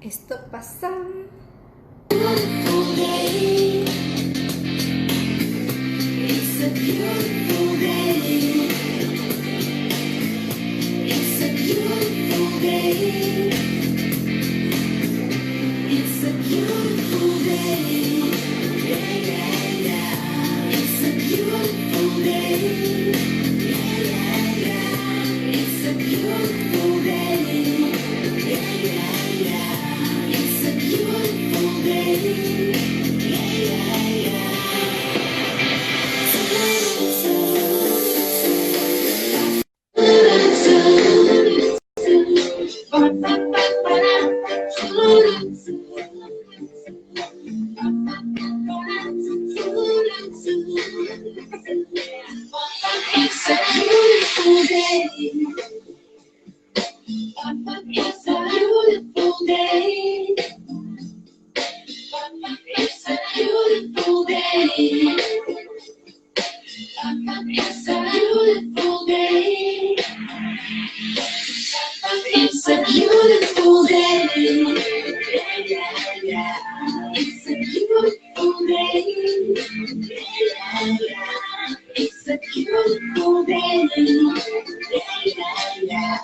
Esto pasa. It's a beautiful day. It's a beautiful day. It's a beautiful day. Yeah, yeah, yeah. It's a beautiful day. Yeah, yeah, yeah. It's a beautiful day. Yeah, yeah, yeah. It's a beautiful day. Yeah, yeah, yeah. It's a beautiful day. It's a beautiful day. It's a beautiful day. It's a beautiful day. It's a beautiful day. Yeah, yeah, yeah. It's a beautiful day. Yeah, yeah. It's a beautiful day. Yeah, yeah, yeah.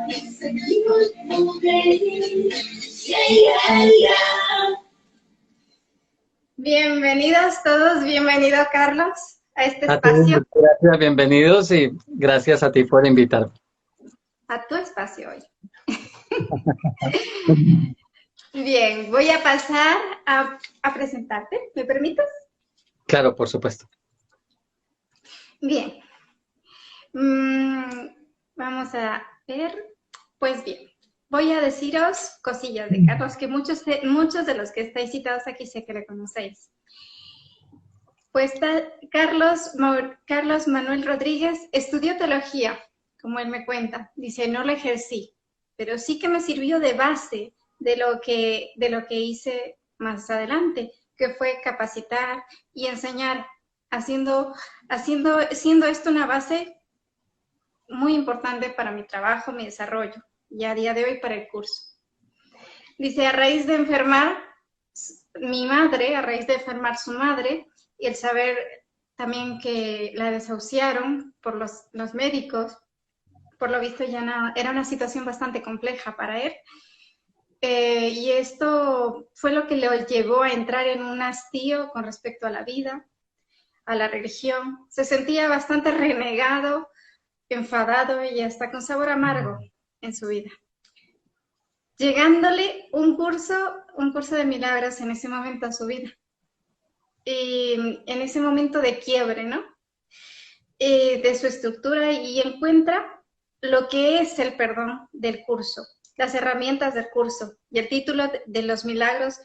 It's a beautiful day. Yeah, yeah, yeah. Bienvenidos todos, bienvenido Carlos a este A ti, espacio, gracias, bienvenidos y gracias a ti por invitarme. a tu espacio hoy. Bien, voy a pasar a presentarte, ¿me permites? Claro, por supuesto. Bien. Vamos a ver. Pues bien, voy a deciros cosillas de Carlos, que muchos de los que estáis citados aquí sé que le conocéis. Pues Carlos Manuel Rodríguez estudió teología, como él me cuenta. Dice, no lo ejercí, pero sí que me sirvió de base de lo que hice más adelante, que fue capacitar y enseñar, siendo esto una base muy importante para mi trabajo, mi desarrollo, y a día de hoy para el curso. Dice, a raíz de enfermar su madre, y el saber también que la desahuciaron por los médicos, por lo visto ya no, era una situación bastante compleja para él, y esto fue lo que le llevó a entrar en un hastío con respecto a la vida, a la religión. Se sentía bastante renegado, enfadado y hasta con sabor amargo en su vida. Llegándole un curso de milagros en ese momento a su vida. Y en ese momento de quiebre, ¿no? De su estructura, y encuentra lo que es el perdón del curso, las herramientas del curso y el título de los milagros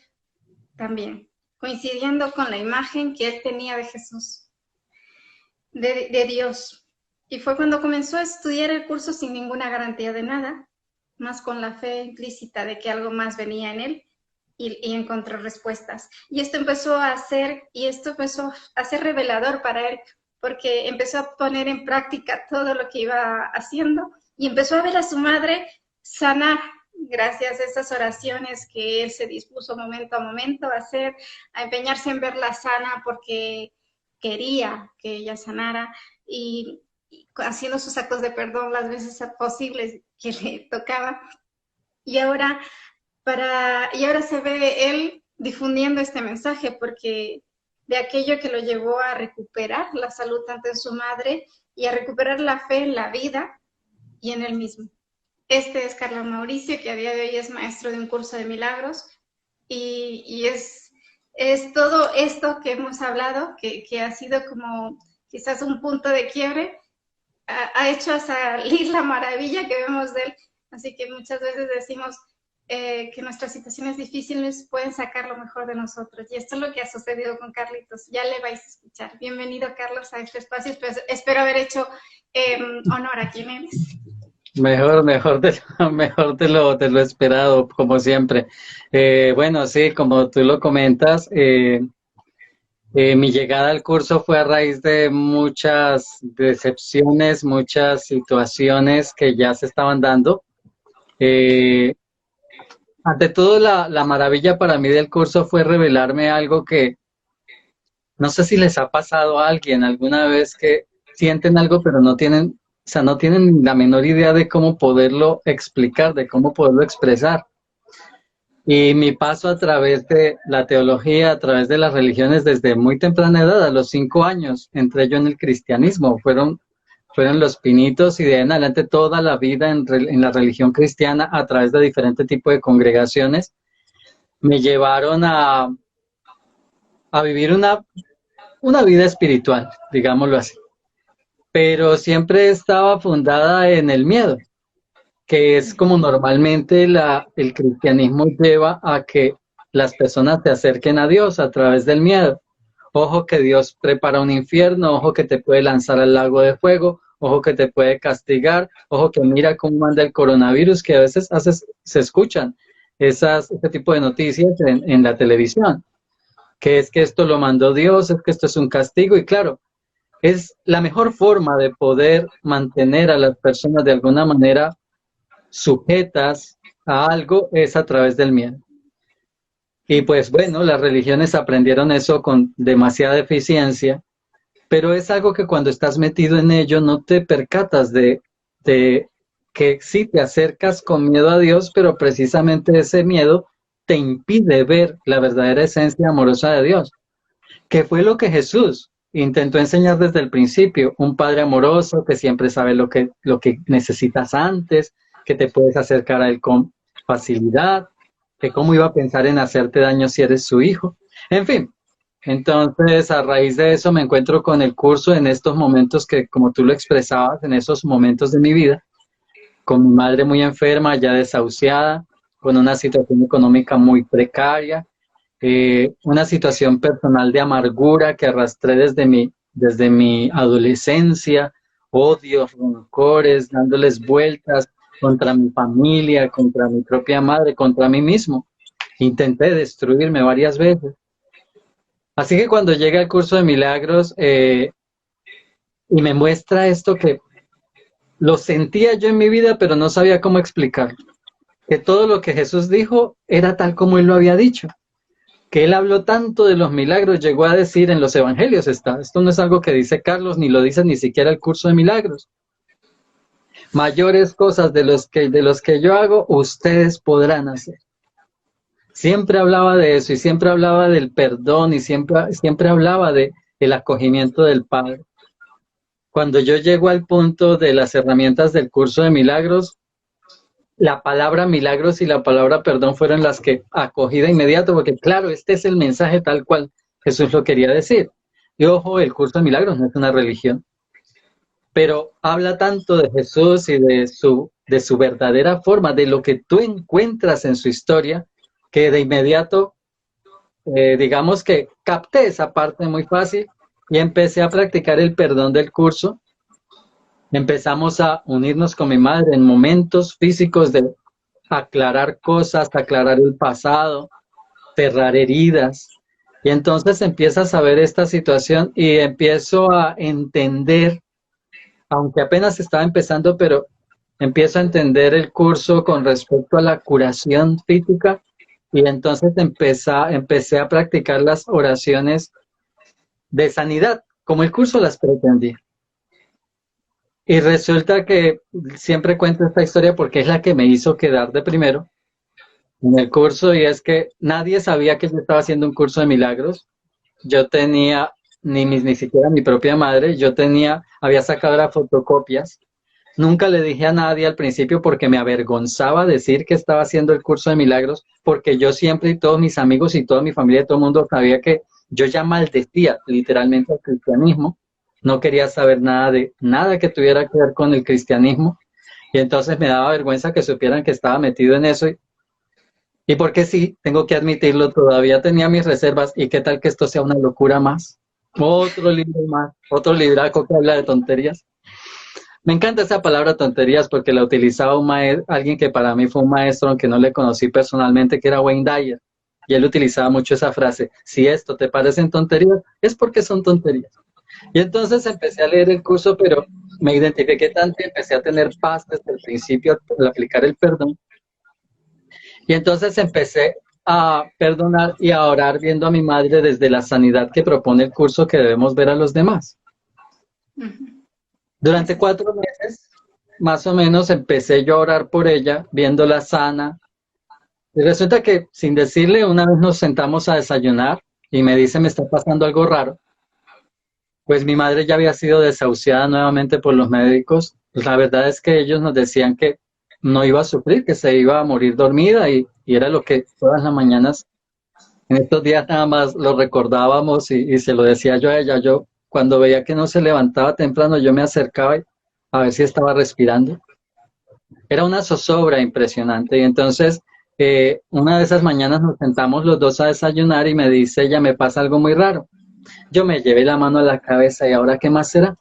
también, coincidiendo con la imagen que él tenía de Jesús, de Dios. Y fue cuando comenzó a estudiar el curso sin ninguna garantía de nada, más con la fe implícita de que algo más venía en él, y encontró respuestas. Y esto empezó a ser revelador para él, porque empezó a poner en práctica todo lo que iba haciendo y empezó a ver a su madre sanar gracias a esas oraciones que él se dispuso momento a momento a hacer, a empeñarse en verla sana porque quería que ella sanara, y haciendo sus actos de perdón las veces posibles que le tocaba. Y ahora se ve él difundiendo este mensaje, porque de aquello que lo llevó a recuperar la salud tanto en su madre y a recuperar la fe en la vida y en él mismo. Este es Carlos Mauricio, que a día de hoy es maestro de un curso de milagros, y es todo esto que hemos hablado, que ha sido como quizás un punto de quiebre, ha hecho salir la maravilla que vemos de él. Así que muchas veces decimos que nuestras situaciones difíciles pueden sacar lo mejor de nosotros. Y esto es lo que ha sucedido con Carlitos. Ya le vais a escuchar. Bienvenido, Carlos, a este espacio. Espero haber hecho honor a quien eres. Mejor te lo he esperado, como siempre. Bueno, sí, como tú lo comentas, mi llegada al curso fue a raíz de muchas decepciones, muchas situaciones que ya se estaban dando. ante todo la maravilla para mí del curso fue revelarme algo que no sé si les ha pasado a alguien alguna vez que sienten algo pero no tienen, o sea, no tienen la menor idea de cómo poderlo explicar, de cómo poderlo expresar. Y mi paso a través de la teología, a través de las religiones desde muy temprana edad, a los 5 años, entré yo en el cristianismo. Fueron los pinitos y de ahí en adelante toda la vida en la religión cristiana a través de diferentes tipos de congregaciones me llevaron a vivir una vida espiritual, digámoslo así. Pero siempre estaba fundada en el miedo, que es como normalmente el cristianismo lleva a que las personas se acerquen a Dios a través del miedo. Ojo que Dios prepara un infierno, ojo que te puede lanzar al lago de fuego, ojo que te puede castigar, ojo que mira cómo anda el coronavirus, que a veces se escuchan ese tipo de noticias en la televisión, que es que esto lo mandó Dios, es que esto es un castigo, y claro, es la mejor forma de poder mantener a las personas de alguna manera sujetas a algo es a través del miedo. Y pues bueno, las religiones aprendieron eso con demasiada eficiencia, pero es algo que cuando estás metido en ello no te percatas de que sí te acercas con miedo a Dios, pero precisamente ese miedo te impide ver la verdadera esencia amorosa de Dios, que fue lo que Jesús intentó enseñar desde el principio, un Padre amoroso que siempre sabe lo que necesitas antes, que te puedes acercar a Él con facilidad, que cómo iba a pensar en hacerte daño si eres su hijo. En fin, entonces a raíz de eso me encuentro con el curso en estos momentos que, como tú lo expresabas, en esos momentos de mi vida, con mi madre muy enferma, ya desahuciada, con una situación económica muy precaria, una situación personal de amargura que arrastré desde mi adolescencia, odios, rencores, dándoles vueltas contra mi familia, contra mi propia madre, contra mí mismo. Intenté destruirme varias veces. Así que cuando llega el curso de milagros y me muestra esto que lo sentía yo en mi vida, pero no sabía cómo explicarlo. Que todo lo que Jesús dijo era tal como Él lo había dicho. Que Él habló tanto de los milagros, llegó a decir en los evangelios está. Esto no es algo que dice Carlos, ni lo dice ni siquiera el curso de milagros. Mayores cosas de los que yo hago, ustedes podrán hacer. Siempre hablaba de eso y siempre hablaba del perdón y siempre hablaba del acogimiento del Padre. Cuando yo llego al punto de las herramientas del curso de milagros, la palabra milagros y la palabra perdón fueron las que acogí de inmediato, porque claro, este es el mensaje tal cual Jesús lo quería decir. Y ojo, el curso de milagros no es una religión, pero habla tanto de Jesús y de su verdadera forma, de lo que tú encuentras en su historia, que de inmediato, digamos que capté esa parte muy fácil y empecé a practicar el perdón del curso. Empezamos a unirnos con mi madre en momentos físicos de aclarar cosas, aclarar el pasado, cerrar heridas. Y entonces empiezas a ver esta situación y empiezo a entender, aunque apenas estaba empezando, pero empiezo a entender el curso con respecto a la curación física y entonces empecé a practicar las oraciones de sanidad, como el curso las pretendía. Y resulta que siempre cuento esta historia porque es la que me hizo quedar de primero en el curso, y es que nadie sabía que yo estaba haciendo un curso de milagros. Yo tenía ni siquiera mi propia madre, había sacado las fotocopias. Nunca le dije a nadie al principio porque me avergonzaba decir que estaba haciendo el curso de milagros, porque yo siempre y todos mis amigos y toda mi familia, todo el mundo sabía que yo ya maldecía literalmente al cristianismo. No quería saber nada que tuviera que ver con el cristianismo. Y entonces me daba vergüenza que supieran que estaba metido en eso. Y porque sí, tengo que admitirlo, todavía tenía mis reservas. ¿Y qué tal que esto sea una locura más? Otro libro más, otro libraco que habla de tonterías. Me encanta esa palabra tonterías porque la utilizaba alguien que para mí fue un maestro, aunque no le conocí personalmente, que era Wayne Dyer. Y él utilizaba mucho esa frase: si esto te parecen tonterías, es porque son tonterías. Y entonces empecé a leer el curso, pero me identifiqué tanto y empecé a tener paz desde el principio al aplicar el perdón. Y entonces empecé a perdonar y a orar viendo a mi madre desde la sanidad que propone el curso que debemos ver a los demás. Durante 4 meses, más o menos, empecé yo a orar por ella, viéndola sana. Y resulta que, sin decirle, una vez nos sentamos a desayunar y me dice, me está pasando algo raro. Pues mi madre ya había sido desahuciada nuevamente por los médicos. Pues la verdad es que ellos nos decían que no iba a sufrir, que se iba a morir dormida y era lo que todas las mañanas, en estos días nada más lo recordábamos y se lo decía yo a ella. Yo cuando veía que no se levantaba temprano, yo me acercaba a ver si estaba respirando. Era una zozobra impresionante y entonces una de esas mañanas nos sentamos los dos a desayunar y me dice ella, me pasa algo muy raro. Yo me llevé la mano a la cabeza y ¿ahora qué más será?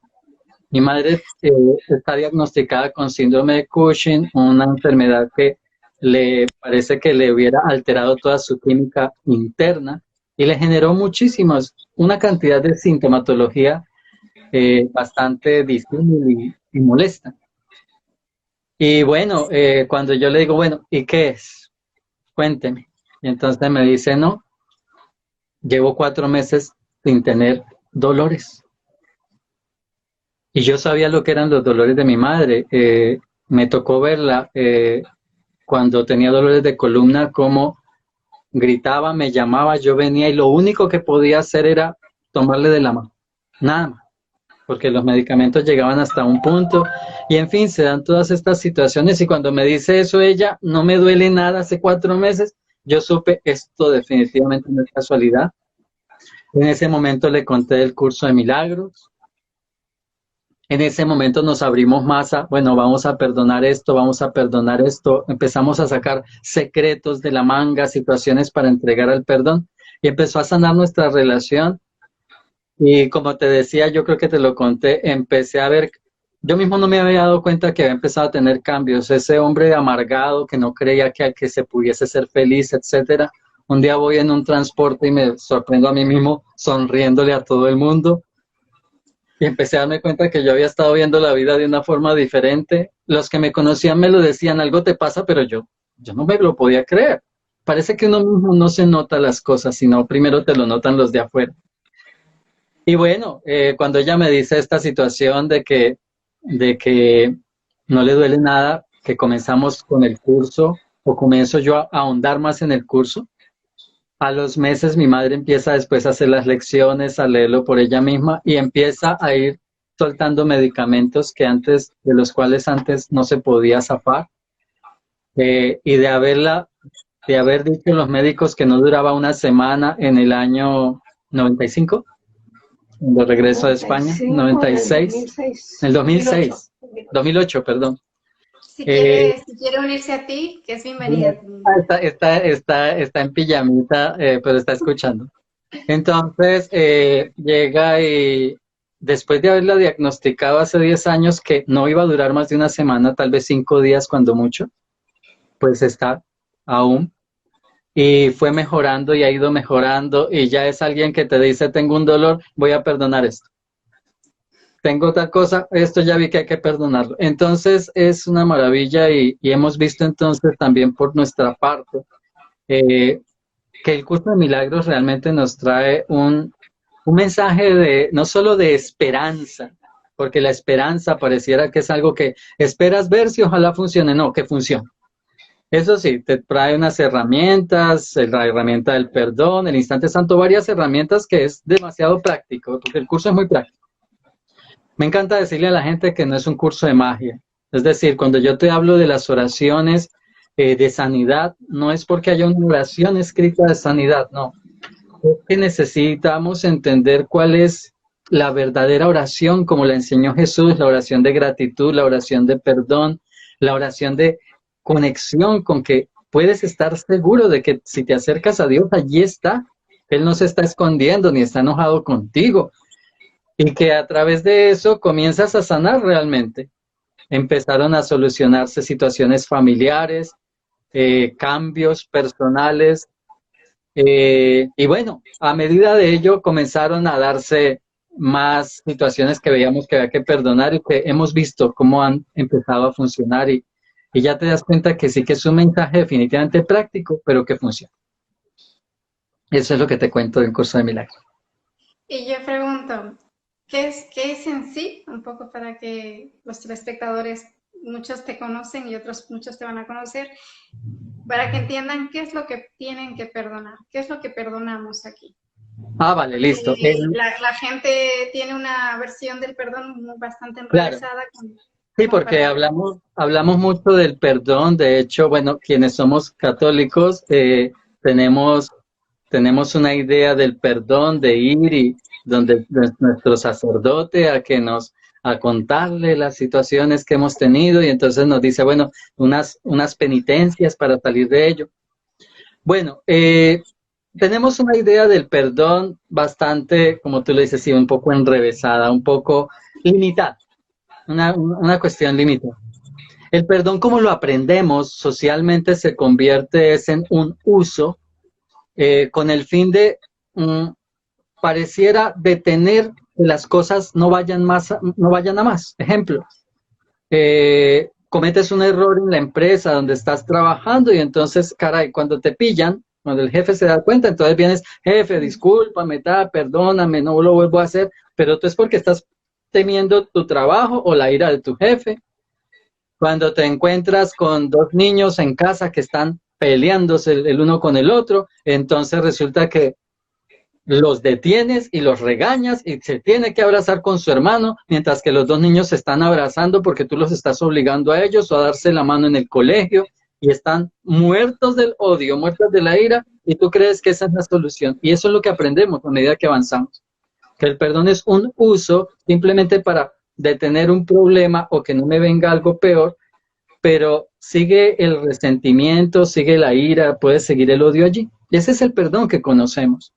Mi madre está diagnosticada con síndrome de Cushing, una enfermedad que le parece que le hubiera alterado toda su química interna y le generó una cantidad de sintomatología bastante difícil y molesta. Y bueno, cuando yo le digo, bueno, ¿y qué es? Cuénteme. Y entonces me dice, no, llevo 4 meses sin tener dolores. Y yo sabía lo que eran los dolores de mi madre. Me tocó verla cuando tenía dolores de columna, como gritaba, me llamaba, yo venía y lo único que podía hacer era tomarle de la mano. Nada más. Porque los medicamentos llegaban hasta un punto. Y en fin, se dan todas estas situaciones. Y cuando me dice eso ella, no me duele nada hace 4 meses, yo supe, esto definitivamente no es casualidad. En ese momento le conté del curso de milagros. En ese momento nos abrimos más a, bueno, vamos a perdonar esto, vamos a perdonar esto. Empezamos a sacar secretos de la manga, situaciones para entregar al perdón. Y empezó a sanar nuestra relación. Y como te decía, yo creo que te lo conté, empecé a ver, yo mismo no me había dado cuenta que había empezado a tener cambios. Ese hombre amargado que no creía que se pudiese ser feliz, etcétera. Un día voy en un transporte y me sorprendo a mí mismo sonriéndole a todo el mundo. Y empecé a darme cuenta que yo había estado viendo la vida de una forma diferente. Los que me conocían me lo decían, algo te pasa, pero yo no me lo podía creer. Parece que uno mismo no se nota las cosas, sino primero te lo notan los de afuera. Y bueno, cuando ella me dice esta situación de que no le duele nada, que comenzamos con el curso, o comienzo yo a ahondar más en el curso, a los meses mi madre empieza después a hacer las lecciones, a leerlo por ella misma y empieza a ir soltando medicamentos de los cuales antes no se podía zafar. Y de haber dicho los médicos que no duraba una semana en el año 95, cuando regreso de España, 96, en el 2008, perdón. Si quiere unirse a ti, que es bienvenida. Está en pijamita, pero está escuchando. Entonces, llega y después de haberla diagnosticado hace 10 años que no iba a durar más de una semana, tal vez 5 días cuando mucho, pues está aún. Y fue mejorando y ha ido mejorando y ya es alguien que te dice, tengo un dolor, voy a perdonar esto. Tengo otra cosa, esto ya vi que hay que perdonarlo. Entonces es una maravilla y hemos visto entonces también por nuestra parte que el curso de milagros realmente nos trae un mensaje no solo de esperanza, porque la esperanza pareciera que es algo que esperas ver si ojalá funcione, no, que funcione. Eso sí, te trae unas herramientas, la herramienta del perdón, el instante santo, varias herramientas que es demasiado práctico, porque el curso es muy práctico. Me encanta decirle a la gente que no es un curso de magia. Es decir, cuando yo te hablo de las oraciones de sanidad, no es porque haya una oración escrita de sanidad, no. Es que necesitamos entender cuál es la verdadera oración, como la enseñó Jesús, la oración de gratitud, la oración de perdón, la oración de conexión con que puedes estar seguro de que si te acercas a Dios, allí está. Él no se está escondiendo ni está enojado contigo. Y que a través de eso comienzas a sanar realmente. Empezaron a solucionarse situaciones familiares, cambios personales. Y bueno, a medida de ello comenzaron a darse más situaciones que veíamos que había que perdonar y que hemos visto cómo han empezado a funcionar y y ya te das cuenta que sí que es un mensaje definitivamente práctico, pero que funciona. Eso es lo que te cuento del curso de milagros. Y yo pregunto, qué es en sí? Un poco para que los telespectadores, muchos te conocen y otros muchos te van a conocer, para que entiendan qué es lo que tienen que perdonar, qué es lo que perdonamos aquí. Ah, vale, listo. La gente tiene una versión del perdón bastante Claro. enrevesada. Sí, porque hablamos mucho del perdón. De hecho, bueno, quienes somos católicos tenemos una idea del perdón, de ir y donde nuestro sacerdote a contarle las situaciones que hemos tenido, y entonces nos dice, bueno, unas penitencias para salir de ello. Bueno, tenemos una idea del perdón bastante, como tú le dices, sí, un poco enrevesada, un poco limitada, una cuestión limitada. El perdón, como lo aprendemos socialmente, se convierte en un uso con el fin de pareciera detener que las cosas no vayan a más. Ejemplo, cometes un error en la empresa donde estás trabajando y entonces, caray, cuando te pillan, cuando el jefe se da cuenta, entonces vienes, jefe, discúlpame, perdóname, no lo vuelvo a hacer, pero tú es porque estás temiendo tu trabajo o la ira de tu jefe. Cuando te encuentras con dos niños en casa que están peleándose el uno con el otro, entonces resulta que los detienes y los regañas y se tiene que abrazar con su hermano, mientras que los dos niños se están abrazando porque tú los estás obligando a ellos o a darse la mano en el colegio y están muertos del odio, muertos de la ira, y tú crees que esa es la solución. Y eso es lo que aprendemos a medida que avanzamos, que el perdón es un uso simplemente para detener un problema o que no me venga algo peor, pero sigue el resentimiento, sigue la ira, puede seguir el odio allí. Y ese es el perdón que conocemos.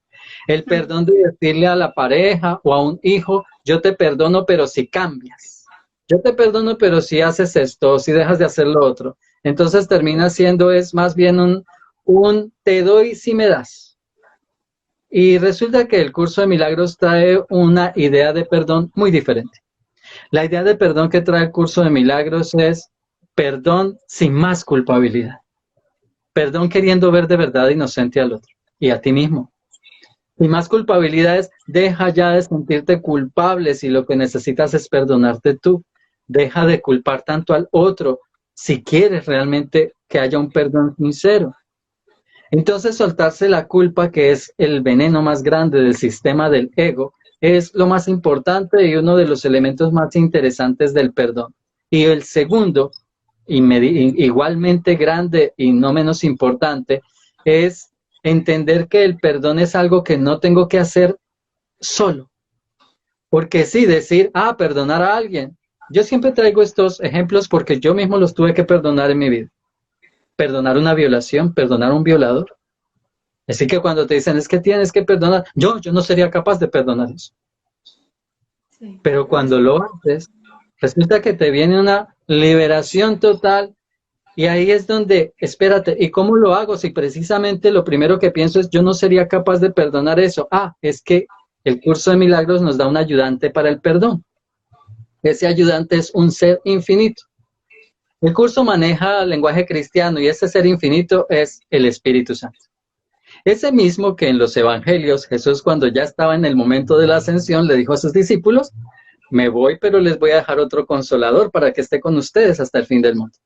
El perdón de decirle a la pareja o a un hijo, yo te perdono, pero si cambias. Yo te perdono, pero si haces esto, o si dejas de hacer lo otro. Entonces termina siendo, es más bien un te doy si me das. Y resulta que el curso de milagros trae una idea de perdón muy diferente. La idea de perdón que trae el curso de milagros es perdón sin más culpabilidad. Perdón queriendo ver de verdad inocente al otro y a ti mismo. Y más culpabilidad es, deja ya de sentirte culpable si lo que necesitas es perdonarte tú. Deja de culpar tanto al otro si quieres realmente que haya un perdón sincero. Entonces soltarse la culpa, que es el veneno más grande del sistema del ego, es lo más importante y uno de los elementos más interesantes del perdón. Y el segundo, igualmente grande y no menos importante, es entender que el perdón es algo que no tengo que hacer solo. Porque sí, decir, perdonar a alguien. Yo siempre traigo estos ejemplos porque yo mismo los tuve que perdonar en mi vida. Perdonar una violación, perdonar a un violador. Así que cuando te dicen, es que tienes que perdonar, yo no sería capaz de perdonar eso. Sí. Pero cuando lo haces, resulta que te viene una liberación total. Y ahí es donde, espérate, ¿y cómo lo hago? Si precisamente lo primero que pienso es, yo no sería capaz de perdonar eso. Es que el curso de milagros nos da un ayudante para el perdón. Ese ayudante es un ser infinito. El curso maneja el lenguaje cristiano y ese ser infinito es el Espíritu Santo. Ese mismo que en los evangelios, Jesús cuando ya estaba en el momento de la ascensión, le dijo a sus discípulos, me voy, pero les voy a dejar otro consolador para que esté con ustedes hasta el fin del mundo.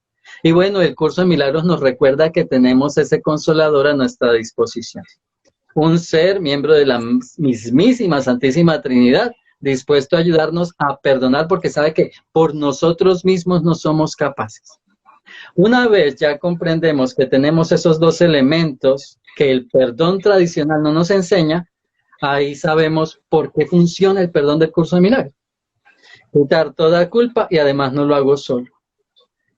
Y bueno, el curso de milagros nos recuerda que tenemos ese consolador a nuestra disposición. Un ser, miembro de la mismísima Santísima Trinidad, dispuesto a ayudarnos a perdonar porque sabe que por nosotros mismos no somos capaces. Una vez ya comprendemos que tenemos esos dos elementos que el perdón tradicional no nos enseña, ahí sabemos por qué funciona el perdón del curso de milagros. Quitar toda culpa y además no lo hago solo.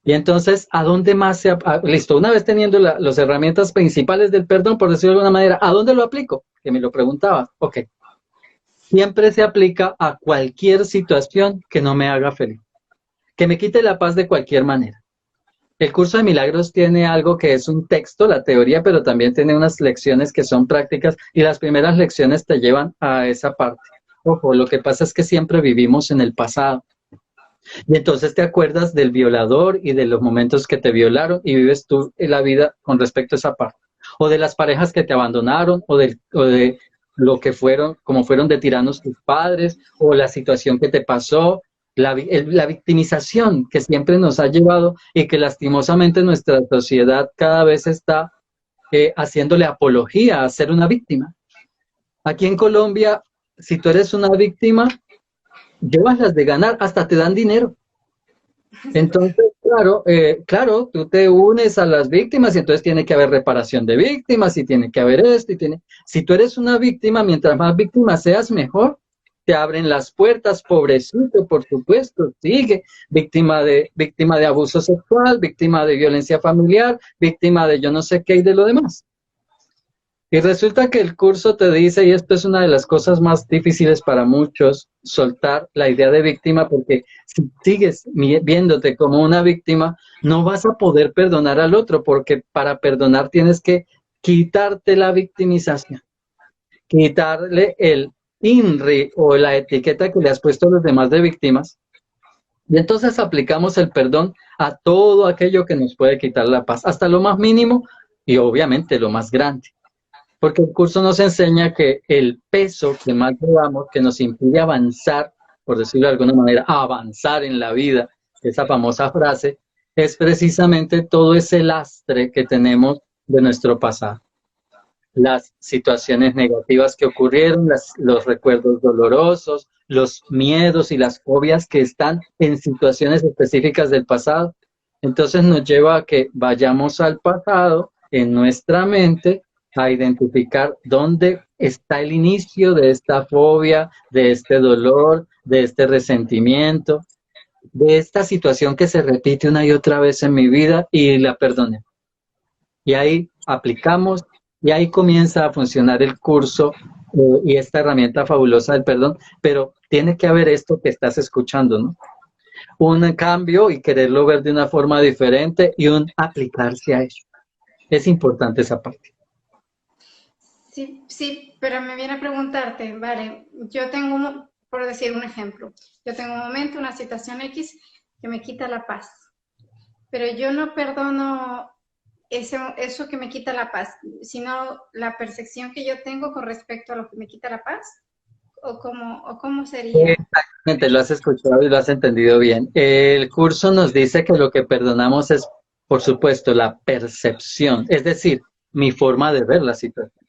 Y entonces, ¿a dónde más listo, una vez teniendo las herramientas principales del perdón, por decirlo de alguna manera, ¿a dónde lo aplico? Que me lo preguntabas. Ok. Siempre se aplica a cualquier situación que no me haga feliz. Que me quite la paz de cualquier manera. El curso de milagros tiene algo que es un texto, la teoría, pero también tiene unas lecciones que son prácticas y las primeras lecciones te llevan a esa parte. Ojo, lo que pasa es que siempre vivimos en el pasado. Y entonces te acuerdas del violador y de los momentos que te violaron y vives tú en la vida con respecto a esa parte. O de las parejas que te abandonaron, o de lo que fueron, como fueron de tiranos tus padres, o la situación que te pasó, la victimización que siempre nos ha llevado y que lastimosamente nuestra sociedad cada vez está haciéndole apología a ser una víctima. Aquí en Colombia, si tú eres una víctima, llevas las de ganar, hasta te dan dinero. Entonces, claro, tú te unes a las víctimas y entonces tiene que haber reparación de víctimas y tiene que haber esto y tiene... Si tú eres una víctima, mientras más víctima seas, mejor. Te abren las puertas, pobrecito, por supuesto, sigue, víctima de abuso sexual, víctima de violencia familiar, víctima de yo no sé qué y de lo demás. Y resulta que el curso te dice, y esto es una de las cosas más difíciles para muchos, soltar la idea de víctima, porque si sigues viéndote como una víctima, no vas a poder perdonar al otro, porque para perdonar tienes que quitarte la victimización, quitarle el INRI o la etiqueta que le has puesto a los demás de víctimas, y entonces aplicamos el perdón a todo aquello que nos puede quitar la paz, hasta lo más mínimo y obviamente lo más grande. Porque el curso nos enseña que el peso que más llevamos, que nos impide avanzar, por decirlo de alguna manera, avanzar en la vida, esa famosa frase, es precisamente todo ese lastre que tenemos de nuestro pasado. Las situaciones negativas que ocurrieron, los recuerdos dolorosos, los miedos y las fobias que están en situaciones específicas del pasado. Entonces nos lleva a que vayamos al pasado en nuestra mente a identificar dónde está el inicio de esta fobia, de este dolor, de este resentimiento, de esta situación que se repite una y otra vez en mi vida y la perdoné. Y ahí aplicamos y ahí comienza a funcionar el curso y esta herramienta fabulosa del perdón, pero tiene que haber esto que estás escuchando, ¿no? Un cambio y quererlo ver de una forma diferente y un aplicarse a ello. Es importante esa parte. Sí, sí, pero me viene a preguntarte, vale, yo tengo, por decir un ejemplo, yo tengo un momento, una situación X que me quita la paz, pero yo no perdono eso que me quita la paz, sino la percepción que yo tengo con respecto a lo que me quita la paz, o cómo sería. Exactamente, lo has escuchado y lo has entendido bien. El curso nos dice que lo que perdonamos es, por supuesto, la percepción, es decir, mi forma de ver la situación.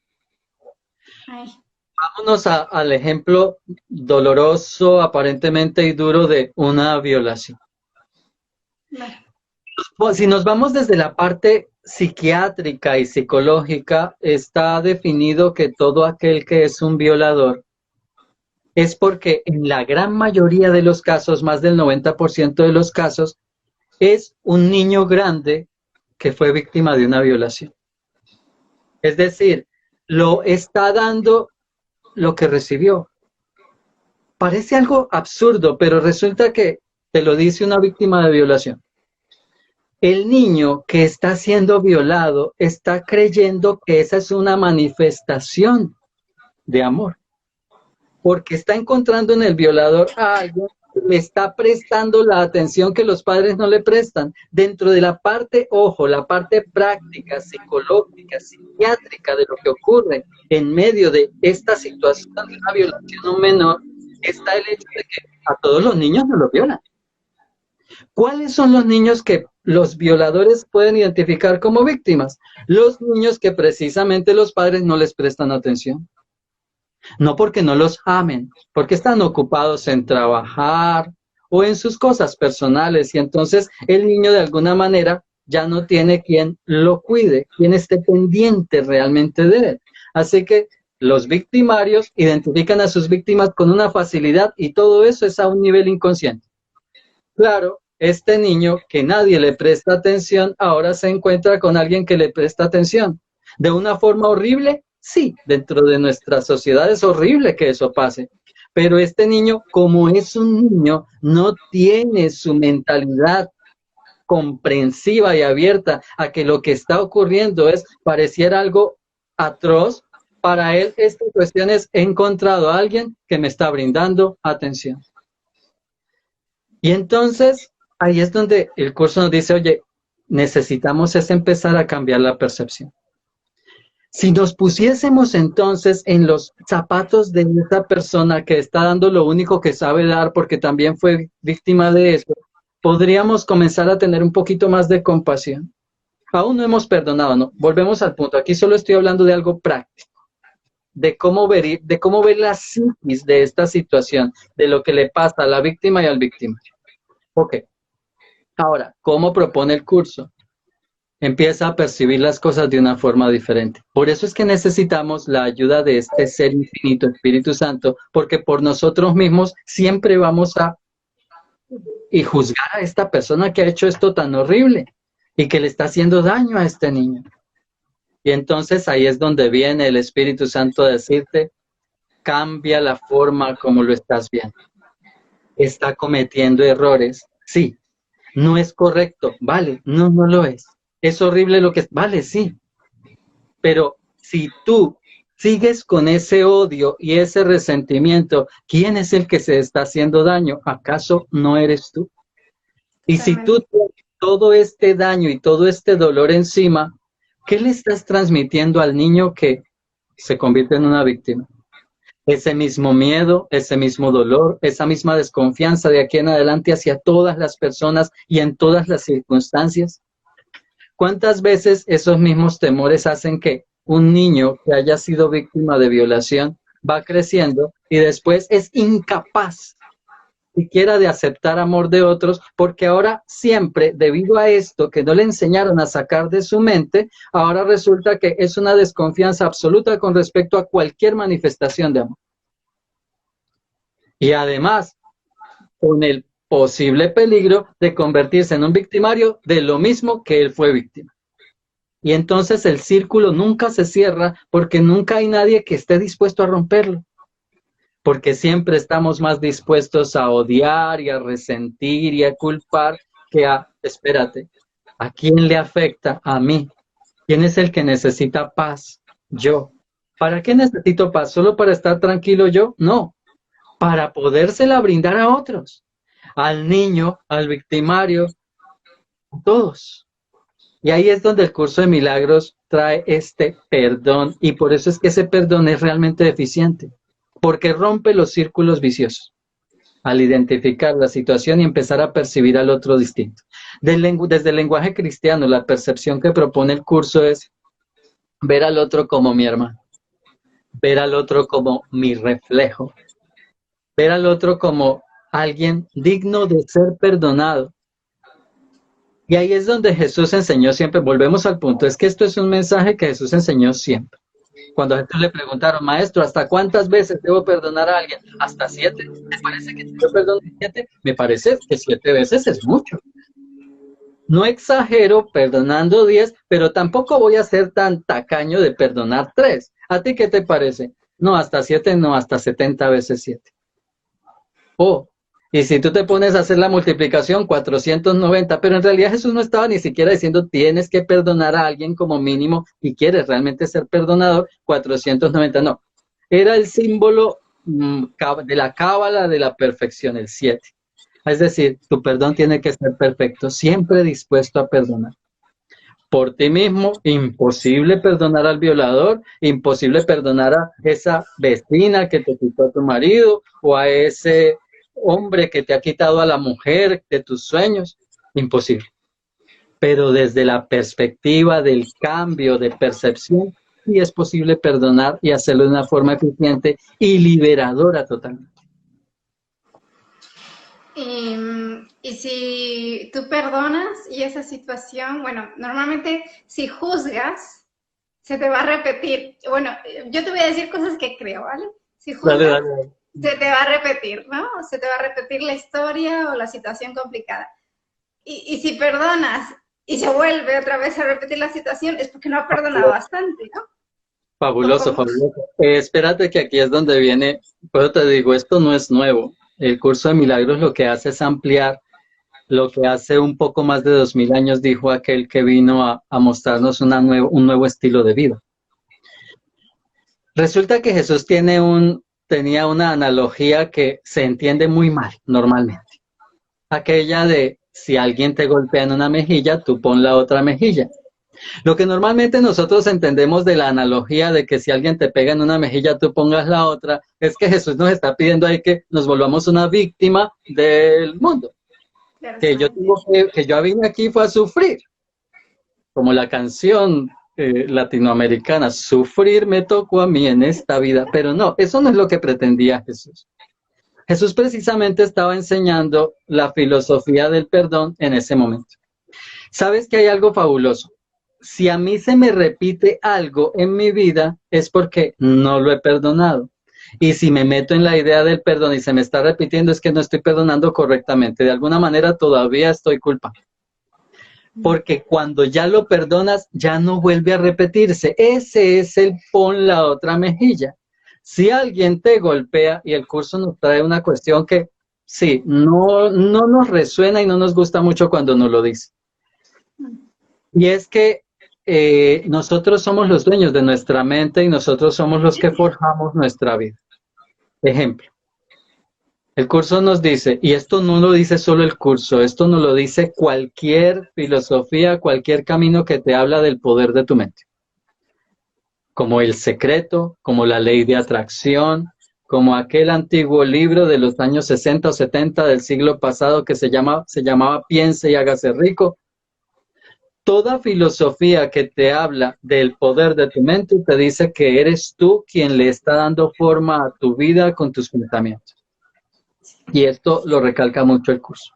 Ay. Vámonos al ejemplo doloroso, aparentemente y duro de una violación. Vale. Si nos vamos desde la parte psiquiátrica y psicológica, está definido que todo aquel que es un violador es porque en la gran mayoría de los casos, más del 90% de los casos, es un niño grande que fue víctima de una violación. Es decir, lo está dando lo que recibió. Parece algo absurdo, pero resulta que te lo dice una víctima de violación. El niño que está siendo violado está creyendo que esa es una manifestación de amor, porque está encontrando en el violador a alguien que le está prestando la atención que los padres no le prestan. Dentro de la parte, ojo, la parte práctica, psicológica, psiquiátrica de lo que ocurre en medio de esta situación de una violación a un menor, está el hecho de que a todos los niños no los violan. ¿Cuáles son los niños que los violadores pueden identificar como víctimas? Los niños que precisamente los padres no les prestan atención. No porque no los amen, porque están ocupados en trabajar o en sus cosas personales y entonces el niño de alguna manera ya no tiene quien lo cuide, quien esté pendiente realmente de él. Así que los victimarios identifican a sus víctimas con una facilidad y todo eso es a un nivel inconsciente. Claro, este niño que nadie le presta atención ahora se encuentra con alguien que le presta atención. ¿De una forma horrible? Sí, dentro de nuestra sociedad es horrible que eso pase. Pero este niño, como es un niño, no tiene su mentalidad comprensiva y abierta a que lo que está ocurriendo pareciera algo atroz. Para él, esta cuestión es: he encontrado a alguien que me está brindando atención. Y entonces, ahí es donde el curso nos dice, oye, necesitamos es empezar a cambiar la percepción. Si nos pusiésemos entonces en los zapatos de esa persona que está dando lo único que sabe dar porque también fue víctima de eso, podríamos comenzar a tener un poquito más de compasión. Aún no hemos perdonado, ¿no? Volvemos al punto. Aquí solo estoy hablando de algo práctico, de cómo ver la psiquis de esta situación, de lo que le pasa a la víctima y al victimario. Ok. Ahora, ¿cómo propone el curso? Empieza a percibir las cosas de una forma diferente. Por eso es que necesitamos la ayuda de este ser infinito, Espíritu Santo, porque por nosotros mismos siempre vamos a juzgar a esta persona que ha hecho esto tan horrible y que le está haciendo daño a este niño. Y entonces ahí es donde viene el Espíritu Santo a decirte, cambia la forma como lo estás viendo. Está cometiendo errores, sí. No es correcto, vale, no, no lo es. Es horrible lo que es, vale, sí. Pero si tú sigues con ese odio y ese resentimiento, ¿quién es el que se está haciendo daño? ¿Acaso no eres tú? Y si tú tienes todo este daño y todo este dolor encima, ¿qué le estás transmitiendo al niño que se convierte en una víctima? Ese mismo miedo, ese mismo dolor, esa misma desconfianza de aquí en adelante hacia todas las personas y en todas las circunstancias. ¿Cuántas veces esos mismos temores hacen que un niño que haya sido víctima de violación va creciendo y después es incapaz siquiera de aceptar amor de otros, porque ahora siempre, debido a esto que no le enseñaron a sacar de su mente, ahora resulta que es una desconfianza absoluta con respecto a cualquier manifestación de amor. Y además, con el posible peligro de convertirse en un victimario de lo mismo que él fue víctima. Y entonces el círculo nunca se cierra porque nunca hay nadie que esté dispuesto a romperlo. Porque siempre estamos más dispuestos a odiar y a resentir y a culpar que a, espérate, ¿a quién le afecta? A mí. ¿Quién es el que necesita paz? Yo. ¿Para qué necesito paz? ¿Solo para estar tranquilo yo? No, para podérsela brindar a otros, al niño, al victimario, a todos. Y ahí es donde el curso de milagros trae este perdón y por eso es que ese perdón es realmente deficiente. Porque rompe los círculos viciosos al identificar la situación y empezar a percibir al otro distinto. Desde el lenguaje cristiano, la percepción que propone el curso es ver al otro como mi hermano, ver al otro como mi reflejo, ver al otro como alguien digno de ser perdonado. Y ahí es donde Jesús enseñó siempre, volvemos al punto, es que esto es un mensaje que Jesús enseñó siempre. Cuando a Jesús le preguntaron, maestro, ¿hasta cuántas veces debo perdonar a alguien? ¿Hasta 7? ¿Me parece que yo perdono 7? Me parece que 7 veces es mucho. No exagero perdonando 10, pero tampoco voy a ser tan tacaño de perdonar 3. ¿A ti qué te parece? No, hasta 7, no, hasta 70 veces 7. Oh, y si tú te pones a hacer la multiplicación, 490, pero en realidad Jesús no estaba ni siquiera diciendo tienes que perdonar a alguien como mínimo y quieres realmente ser perdonador, 490, no. Era el símbolo de la cábala de la perfección, el 7. Es decir, tu perdón tiene que ser perfecto, siempre dispuesto a perdonar. Por ti mismo, imposible perdonar al violador, imposible perdonar a esa vecina que te quitó a tu marido o a ese hombre que te ha quitado a la mujer de tus sueños, imposible. Pero desde la perspectiva del cambio de percepción, sí es posible perdonar y hacerlo de una forma eficiente y liberadora totalmente. Y si tú perdonas y esa situación, bueno, normalmente si juzgas, se te va a repetir. Bueno, yo te voy a decir cosas que creo, ¿vale? Si juzgas, dale. Se te va a repetir, ¿no? Se te va a repetir la historia o la situación complicada. Y si perdonas y se vuelve otra vez a repetir la situación, es porque no ha perdonado bastante, ¿no? Fabuloso, fabuloso. Espérate que aquí es donde viene, pero te digo, esto no es nuevo. El curso de milagros lo que hace es ampliar lo que hace un poco más de 2000 años dijo aquel que vino a mostrarnos un nuevo estilo de vida. Resulta que Jesús tenía una analogía que se entiende muy mal normalmente. aquella de si alguien te golpea en una mejilla, tú pon la otra mejilla. Lo que normalmente nosotros entendemos de la analogía de que si alguien te pega en una mejilla, tú pongas la otra, es que Jesús nos está pidiendo ahí que nos volvamos una víctima del mundo. Que yo vine aquí fue a sufrir, como la canción latinoamericana, sufrir me tocó a mí en esta vida, pero no, eso no es lo que pretendía Jesús. Jesús precisamente estaba enseñando la filosofía del perdón en ese momento. ¿Sabes que hay algo fabuloso? Si a mí se me repite algo en mi vida, es porque no lo he perdonado. Y si me meto en la idea del perdón y se me está repitiendo, es que no estoy perdonando correctamente. De alguna manera todavía estoy culpable. Porque cuando ya lo perdonas, ya no vuelve a repetirse. Ese es el pon la otra mejilla. Si alguien te golpea, y el curso nos trae una cuestión que sí, no nos resuena y no nos gusta mucho cuando nos lo dice. Y es que nosotros somos los dueños de nuestra mente y nosotros somos los que forjamos nuestra vida. Ejemplo, el curso nos dice, y esto no lo dice solo el curso, esto nos lo dice cualquier filosofía, cualquier camino que te habla del poder de tu mente. Como El Secreto, como la ley de atracción, como aquel antiguo libro de los años 60 o 70 del siglo pasado que se llamaba Piense y hágase rico. Toda filosofía que te habla del poder de tu mente te dice que eres tú quien le está dando forma a tu vida con tus pensamientos. Y esto lo recalca mucho el curso.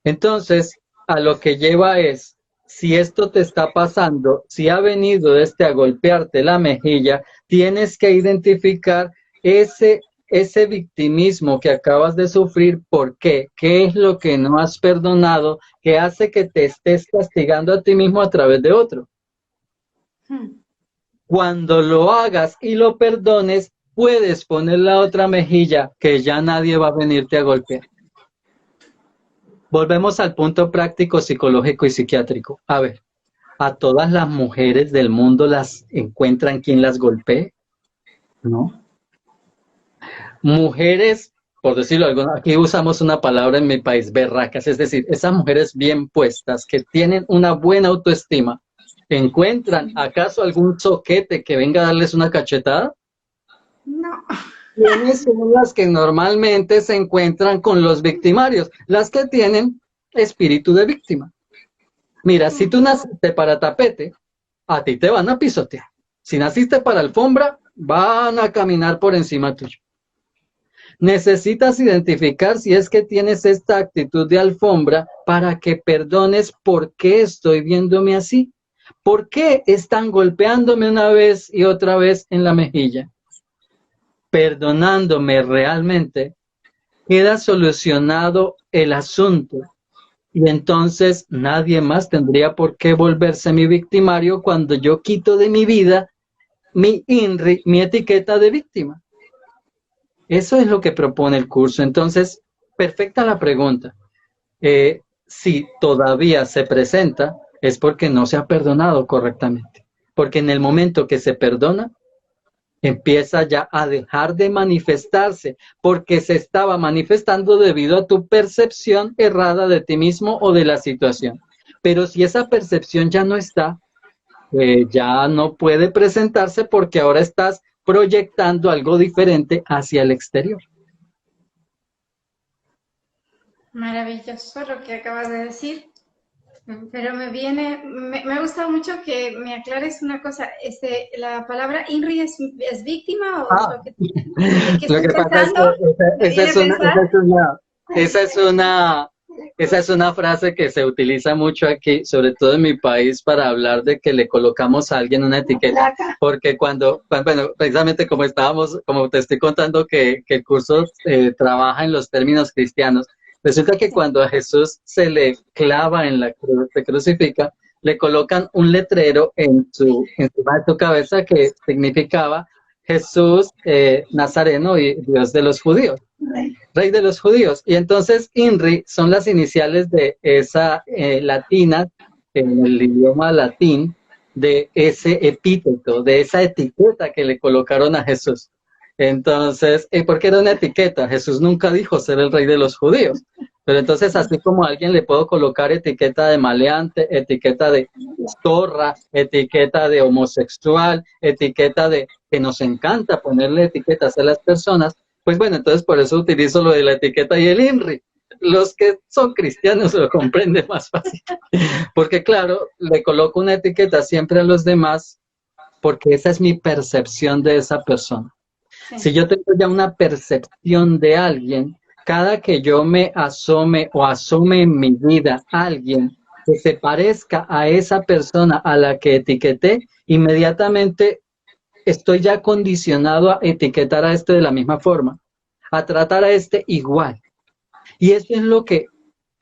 Entonces, a lo que lleva es, si esto te está pasando, si ha venido a golpearte la mejilla, tienes que identificar ese victimismo que acabas de sufrir. ¿Por qué? ¿Qué es lo que no has perdonado que hace que te estés castigando a ti mismo a través de otro? Cuando lo hagas y lo perdones, puedes poner la otra mejilla que ya nadie va a venirte a golpear. Volvemos al punto práctico, psicológico y psiquiátrico. A ver, ¿a todas las mujeres del mundo las encuentran quien las golpee? ¿No? Mujeres, por decirlo alguna, aquí usamos una palabra en mi país, berracas, es decir, esas mujeres bien puestas que tienen una buena autoestima, ¿encuentran acaso algún zoquete que venga a darles una cachetada? No. ¿Quiénes son las que normalmente se encuentran con los victimarios? Las que tienen espíritu de víctima. Mira, si tú naciste para tapete, a ti te van a pisotear. Si naciste para alfombra, van a caminar por encima tuyo. Necesitas identificar si es que tienes esta actitud de alfombra para que perdones por qué estoy viéndome así. ¿Por qué están golpeándome una vez y otra vez en la mejilla? Perdonándome realmente, queda solucionado el asunto. Y entonces nadie más tendría por qué volverse mi victimario cuando yo quito de mi vida mi INRI, mi etiqueta de víctima. Eso es lo que propone el curso. Entonces, perfecta la pregunta. Si todavía se presenta, es porque no se ha perdonado correctamente. Porque en el momento que se perdona, empieza ya a dejar de manifestarse, porque se estaba manifestando debido a tu percepción errada de ti mismo o de la situación. Pero si esa percepción ya no está, ya no puede presentarse porque ahora estás proyectando algo diferente hacia el exterior. Maravilloso lo que acabas de decir. Pero me ha gustado mucho que me aclares una cosa. ¿La palabra INRI es víctima o lo que lo que pasa es que esa es una frase que se utiliza mucho aquí, sobre todo en mi país, para hablar de que le colocamos a alguien una etiqueta. Porque bueno, precisamente como te estoy contando que el curso trabaja en los términos cristianos, resulta que cuando a Jesús se le clava en la cruz, se crucifica, le colocan un letrero encima de su cabeza que significaba Jesús Nazareno y Dios de los judíos, Rey de los judíos. Y entonces INRI son las iniciales de esa latina, en el idioma latín, de ese epíteto, de esa etiqueta que le colocaron a Jesús. Entonces, ¿por qué era una etiqueta? Jesús nunca dijo ser el rey de los judíos. Pero entonces, así como a alguien le puedo colocar etiqueta de maleante, etiqueta de zorra, etiqueta de homosexual, etiqueta de que nos encanta ponerle etiquetas a las personas, pues bueno, entonces por eso utilizo lo de la etiqueta y el INRI. Los que son cristianos lo comprenden más fácil. Porque claro, le coloco una etiqueta siempre a los demás porque esa es mi percepción de esa persona. Sí. Si yo tengo ya una percepción de alguien, cada que yo me asome o asome en mi vida a alguien que se parezca a esa persona a la que etiqueté, inmediatamente estoy ya condicionado a etiquetar a este de la misma forma, a tratar a este igual. Y eso es lo que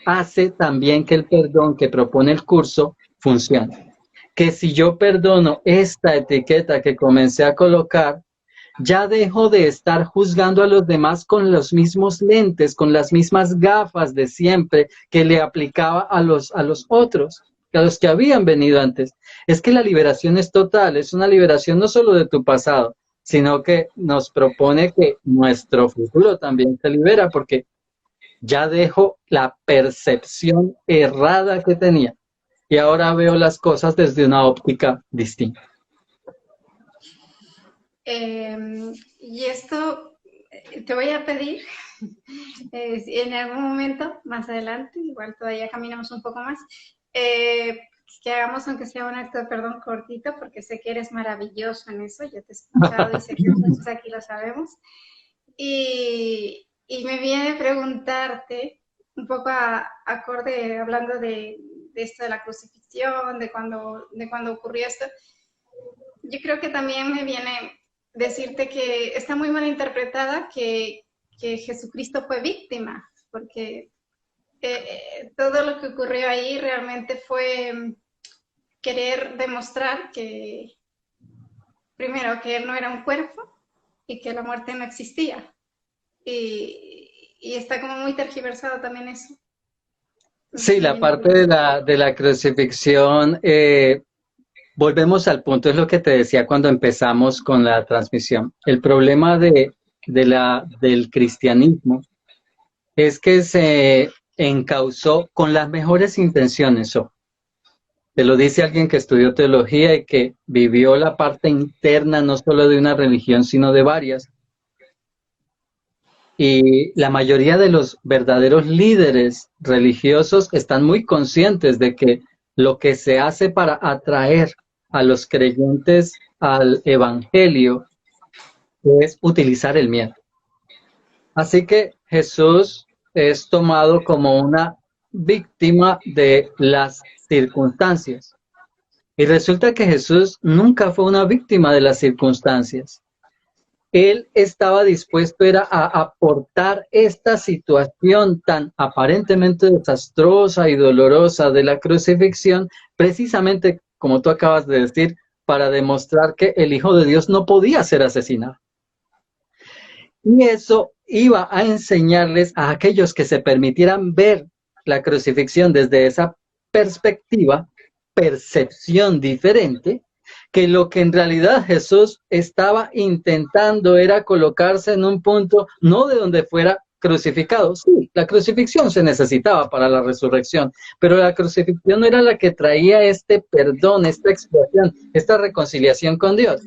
hace también que el perdón que propone el curso funcione. Que si yo perdono esta etiqueta que comencé a colocar, ya dejo de estar juzgando a los demás con los mismos lentes, con las mismas gafas de siempre que le aplicaba a los otros, a los que habían venido antes. Es que la liberación es total, es una liberación no solo de tu pasado, sino que nos propone que nuestro futuro también se libera, porque ya dejo la percepción errada que tenía y ahora veo las cosas desde una óptica distinta. Y esto te voy a pedir, en algún momento, más adelante, igual todavía caminamos un poco más, que hagamos aunque sea un acto de perdón cortito, porque sé que eres maravilloso en eso, yo te he escuchado y sé que muchos aquí lo sabemos. Y me viene preguntarte, un poco acorde, hablando de esto de la crucifixión, de cuando ocurrió esto, yo creo que también me viene decirte que está muy mal interpretada que Jesucristo fue víctima, porque todo lo que ocurrió ahí realmente fue querer demostrar que, primero, que él no era un cuerpo y que la muerte no existía. Y está como muy tergiversado también eso. Sí, la parte de la crucifixión, volvemos al punto, es lo que te decía cuando empezamos con la transmisión. El problema del cristianismo es que se encauzó con las mejores intenciones. Te lo dice alguien que estudió teología y que vivió la parte interna no solo de una religión, sino de varias. Y la mayoría de los verdaderos líderes religiosos están muy conscientes de que lo que se hace para atraer a los creyentes al evangelio es utilizar el miedo. Así que Jesús es tomado como una víctima de las circunstancias. Y resulta que Jesús nunca fue una víctima de las circunstancias. Él estaba dispuesto era a aportar esta situación tan aparentemente desastrosa y dolorosa de la crucifixión, precisamente como tú acabas de decir, para demostrar que el Hijo de Dios no podía ser asesinado. Y eso iba a enseñarles a aquellos que se permitieran ver la crucifixión desde esa perspectiva, percepción diferente, que lo que en realidad Jesús estaba intentando era colocarse en un punto no de donde fuera crucificado. Sí, la crucifixión se necesitaba para la resurrección, pero la crucifixión no era la que traía este perdón, esta expiación, esta reconciliación con Dios,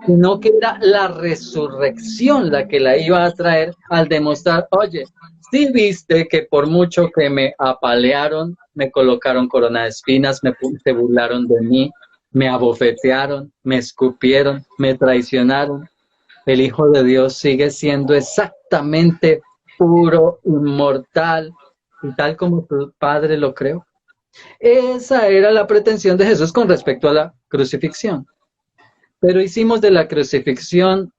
sino que era la resurrección la que la iba a traer al demostrar, oye, sí viste que por mucho que me apalearon, me colocaron corona de espinas, se burlaron de mí, me abofetearon, me escupieron, me traicionaron. El Hijo de Dios sigue siendo exactamente puro, inmortal, y tal como tu Padre lo creó. Esa era la pretensión de Jesús con respecto a la crucifixión. Pero hicimos de la crucifixión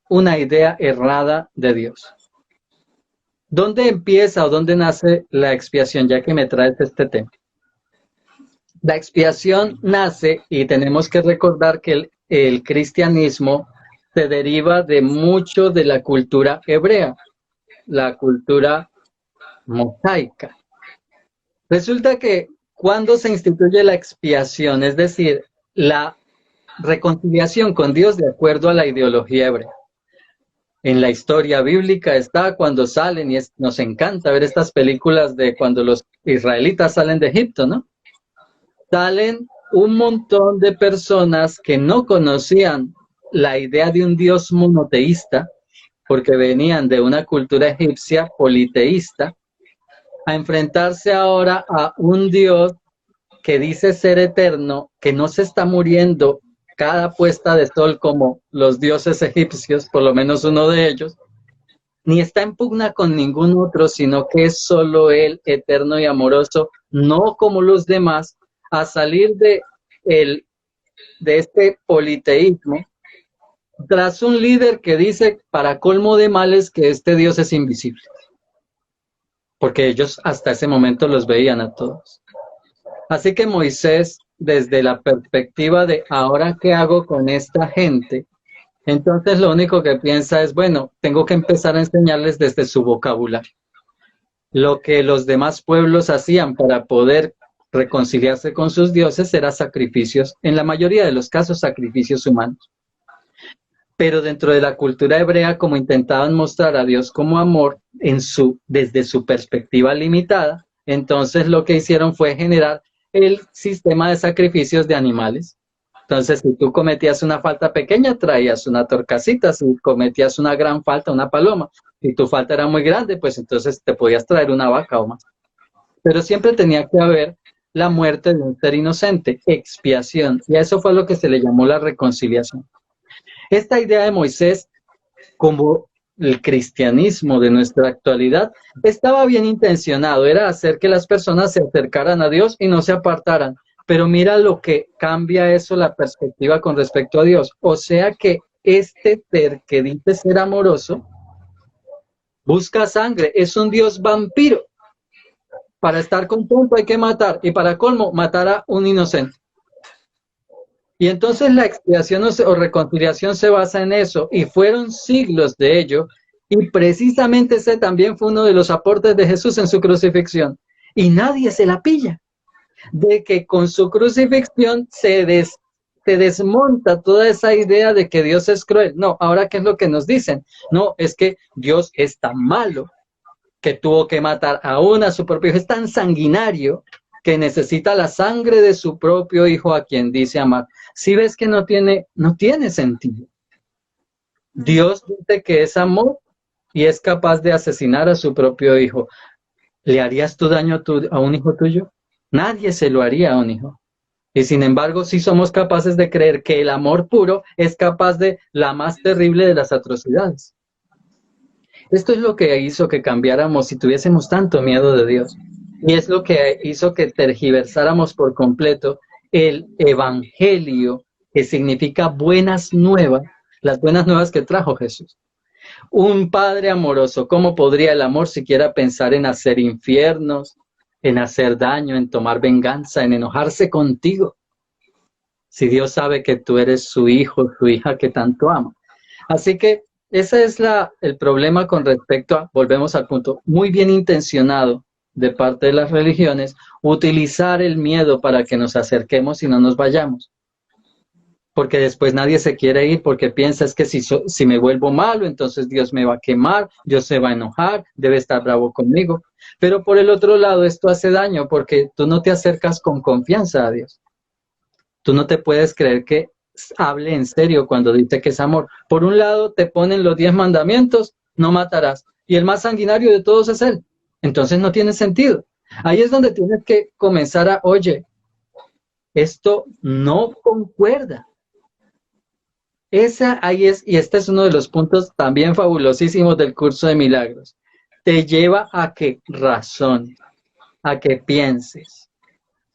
una idea errada de Dios. ¿Dónde empieza o dónde nace la expiación, ya que me traes este tema? La expiación nace, y tenemos que recordar que el cristianismo se deriva de mucho de la cultura hebrea, la cultura mosaica. Resulta que cuando se instituye la expiación, es decir, la reconciliación con Dios de acuerdo a la ideología hebrea, En la historia bíblica está cuando salen, y nos encanta ver estas películas de cuando los israelitas salen de Egipto, ¿no? Salen un montón de personas que no conocían la idea de un Dios monoteísta, porque venían de una cultura egipcia politeísta, a enfrentarse ahora a un Dios que dice ser eterno, que no se está muriendo cada puesta de sol como los dioses egipcios, por lo menos uno de ellos, ni está en pugna con ningún otro, sino que es solo Él, eterno y amoroso, no como los demás, a salir de este politeísmo, tras un líder que dice, para colmo de males, que este Dios es invisible. Porque ellos hasta ese momento los veían a todos. Así que Moisés, desde la perspectiva de ahora qué hago con esta gente, entonces lo único que piensa es, bueno, tengo que empezar a enseñarles desde su vocabulario. Lo que los demás pueblos hacían para poder reconciliarse con sus dioses era sacrificios, en la mayoría de los casos sacrificios humanos. Pero dentro de la cultura hebrea, como intentaban mostrar a Dios como amor desde su perspectiva limitada, entonces lo que hicieron fue generar el sistema de sacrificios de animales. Entonces, si tú cometías una falta pequeña, traías una torcasita. Si cometías una gran falta, una paloma. Si tu falta era muy grande, pues entonces te podías traer una vaca o más. Pero siempre tenía que haber la muerte de un ser inocente, expiación. Y a eso fue lo que se le llamó la reconciliación. Esta idea de Moisés, como el cristianismo de nuestra actualidad, estaba bien intencionado, era hacer que las personas se acercaran a Dios y no se apartaran. Pero mira lo que cambia eso, la perspectiva con respecto a Dios. O sea que este ser que dice ser amoroso, busca sangre, es un Dios vampiro. Para estar contento hay que matar, y para colmo, matar a un inocente. Y entonces la expiación o reconciliación se basa en eso, y fueron siglos de ello, y precisamente ese también fue uno de los aportes de Jesús en su crucifixión. Y nadie se la pilla, de que con su crucifixión se desmonta toda esa idea de que Dios es cruel. No, ahora ¿qué es lo que nos dicen? No, es que Dios es tan malo que tuvo que matar aún a su propio hijo, es tan sanguinario que necesita la sangre de su propio hijo a quien dice amar. Si ves que no tiene sentido. Dios dice que es amor y es capaz de asesinar a su propio hijo. ¿Le harías tú daño a un hijo tuyo? Nadie se lo haría a un hijo. Y sin embargo, sí somos capaces de creer que el amor puro es capaz de la más terrible de las atrocidades. Esto es lo que hizo que cambiáramos y tuviésemos tanto miedo de Dios. Y es lo que hizo que tergiversáramos por completo el evangelio, que significa buenas nuevas, las buenas nuevas que trajo Jesús. Un padre amoroso, ¿cómo podría el amor siquiera pensar en hacer infiernos, en hacer daño, en tomar venganza, en enojarse contigo? Si Dios sabe que tú eres su hijo, su hija que tanto ama. Así que ese es el problema con respecto a, volvemos al punto, muy bien intencionado de parte de las religiones, utilizar el miedo para que nos acerquemos y no nos vayamos. Porque después nadie se quiere ir porque piensa es que si me vuelvo malo, entonces Dios me va a quemar, Dios se va a enojar, debe estar bravo conmigo. Pero por el otro lado esto hace daño porque tú no te acercas con confianza a Dios. Tú no te puedes creer que hable en serio cuando dice que es amor. Por un lado te ponen los 10 mandamientos, no matarás, y el más sanguinario de todos es Él. Entonces no tiene sentido. Ahí es donde tienes que comenzar a, oye, esto no concuerda. Ahí es, y este es uno de los puntos también fabulosísimos del curso de milagros. Te lleva a que razones, a que pienses.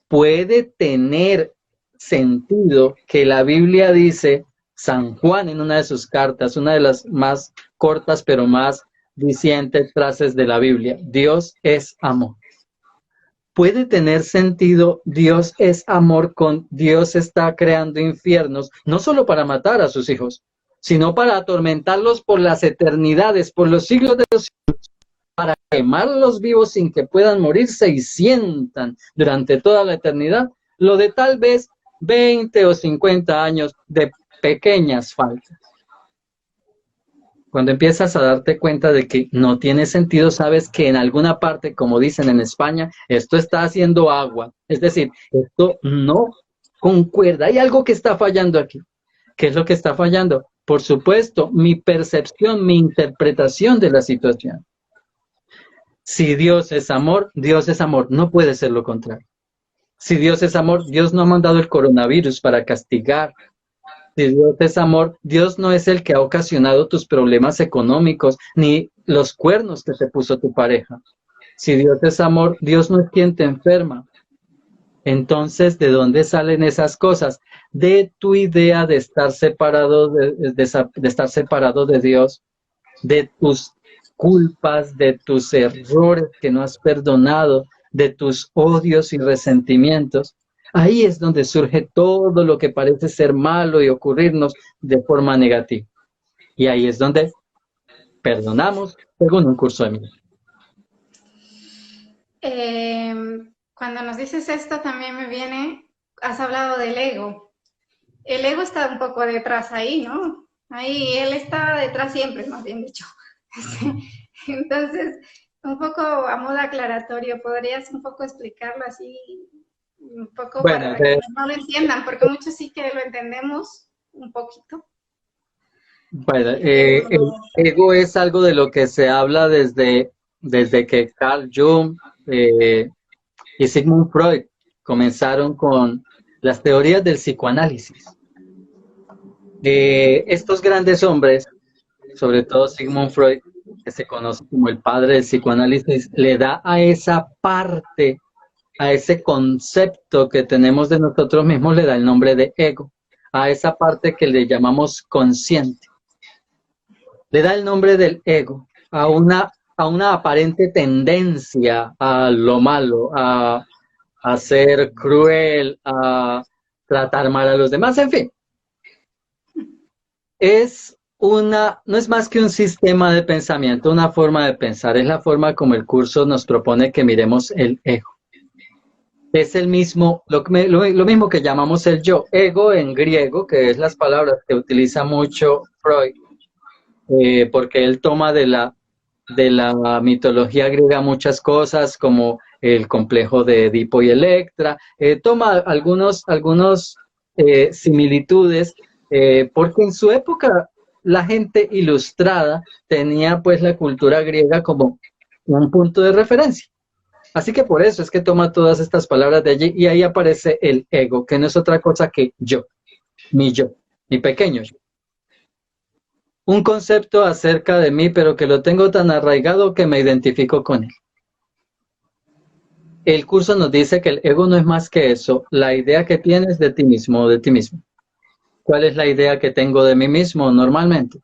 Puede tener sentido que la Biblia dice, San Juan en una de sus cartas, una de las más cortas pero más dicientes frases de la Biblia, Dios es amor. Puede tener sentido, Dios es amor, con Dios está creando infiernos, no solo para matar a sus hijos, sino para atormentarlos por las eternidades, por los siglos de los siglos, para quemarlos vivos sin que puedan morirse y sientan durante toda la eternidad lo de tal vez 20 o 50 años de pequeñas faltas. cuando empiezas a darte cuenta de que no tiene sentido, sabes que en alguna parte, como dicen en España, esto está haciendo agua. Es decir, esto no concuerda. Hay algo que está fallando aquí. ¿Qué es lo que está fallando? Por supuesto, mi percepción, mi interpretación de la situación. Si Dios es amor, Dios es amor. No puede ser lo contrario. Si Dios es amor, Dios no ha mandado el coronavirus para castigar. Si Dios es amor, Dios no es el que ha ocasionado tus problemas económicos, ni los cuernos que te puso tu pareja. Si Dios es amor, Dios no es quien te enferma. Entonces, ¿de dónde salen esas cosas? De tu idea de estar separado de estar separado de Dios, de tus culpas, de tus errores que no has perdonado, de tus odios y resentimientos. Ahí es donde surge todo lo que parece ser malo y ocurrirnos de forma negativa. Y ahí es donde perdonamos según un curso de milagros. Cuando nos dices esto también me viene, has hablado del ego. El ego está un poco detrás ahí, ¿no? Ahí él está detrás siempre, más bien dicho. Entonces, un poco a modo aclaratorio, ¿podrías un poco explicarlo así, un poco Bueno, para que no lo entiendan? Porque muchos sí que lo entendemos un poquito. bueno, el ego es algo de lo que se habla desde que Carl Jung y Sigmund Freud comenzaron con las teorías del psicoanálisis. Estos grandes hombres, sobre todo Sigmund Freud, que se conoce como el padre del psicoanálisis, le da a esa parte, a ese concepto que tenemos de nosotros mismos, le da el nombre de ego, a esa parte que le llamamos consciente. Le da el nombre del ego a una aparente tendencia a lo malo, a ser cruel, a tratar mal a los demás, en fin. No es más que un sistema de pensamiento, una forma de pensar, es la forma como el curso nos propone que miremos el ego. Es el mismo, lo mismo que llamamos el yo, ego en griego, que es las palabras que utiliza mucho Freud, porque él toma de la mitología griega muchas cosas, como el complejo de Edipo y Electra, toma algunos similitudes, porque en su época la gente ilustrada tenía pues la cultura griega como un punto de referencia. Así que por eso es que toma todas estas palabras de allí y ahí aparece el ego, que no es otra cosa que yo, mi pequeño yo. Un concepto acerca de mí, pero que lo tengo tan arraigado que me identifico con él. El curso nos dice que el ego no es más que eso, la idea que tienes de ti mismo o de ti mismo. ¿Cuál es la idea que tengo de mí mismo normalmente?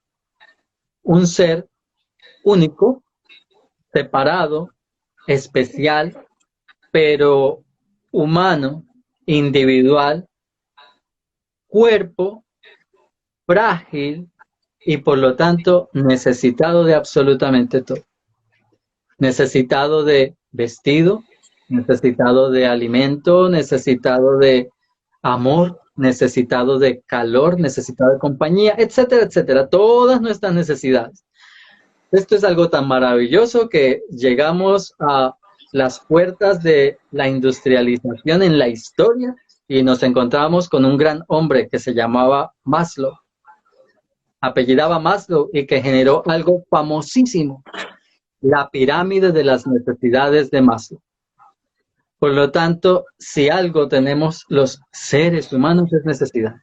Un ser único, separado, especial, pero humano, individual, cuerpo, frágil y por lo tanto necesitado de absolutamente todo. Necesitado de vestido, necesitado de alimento, necesitado de amor, necesitado de calor, necesitado de compañía, etcétera, etcétera. Todas nuestras necesidades. Esto es algo tan maravilloso que llegamos a las puertas de la industrialización en la historia y nos encontramos con un gran hombre que se llamaba Maslow, apellidaba Maslow y que generó algo famosísimo, la pirámide de las necesidades de Maslow. Por lo tanto, si algo tenemos los seres humanos es necesidades.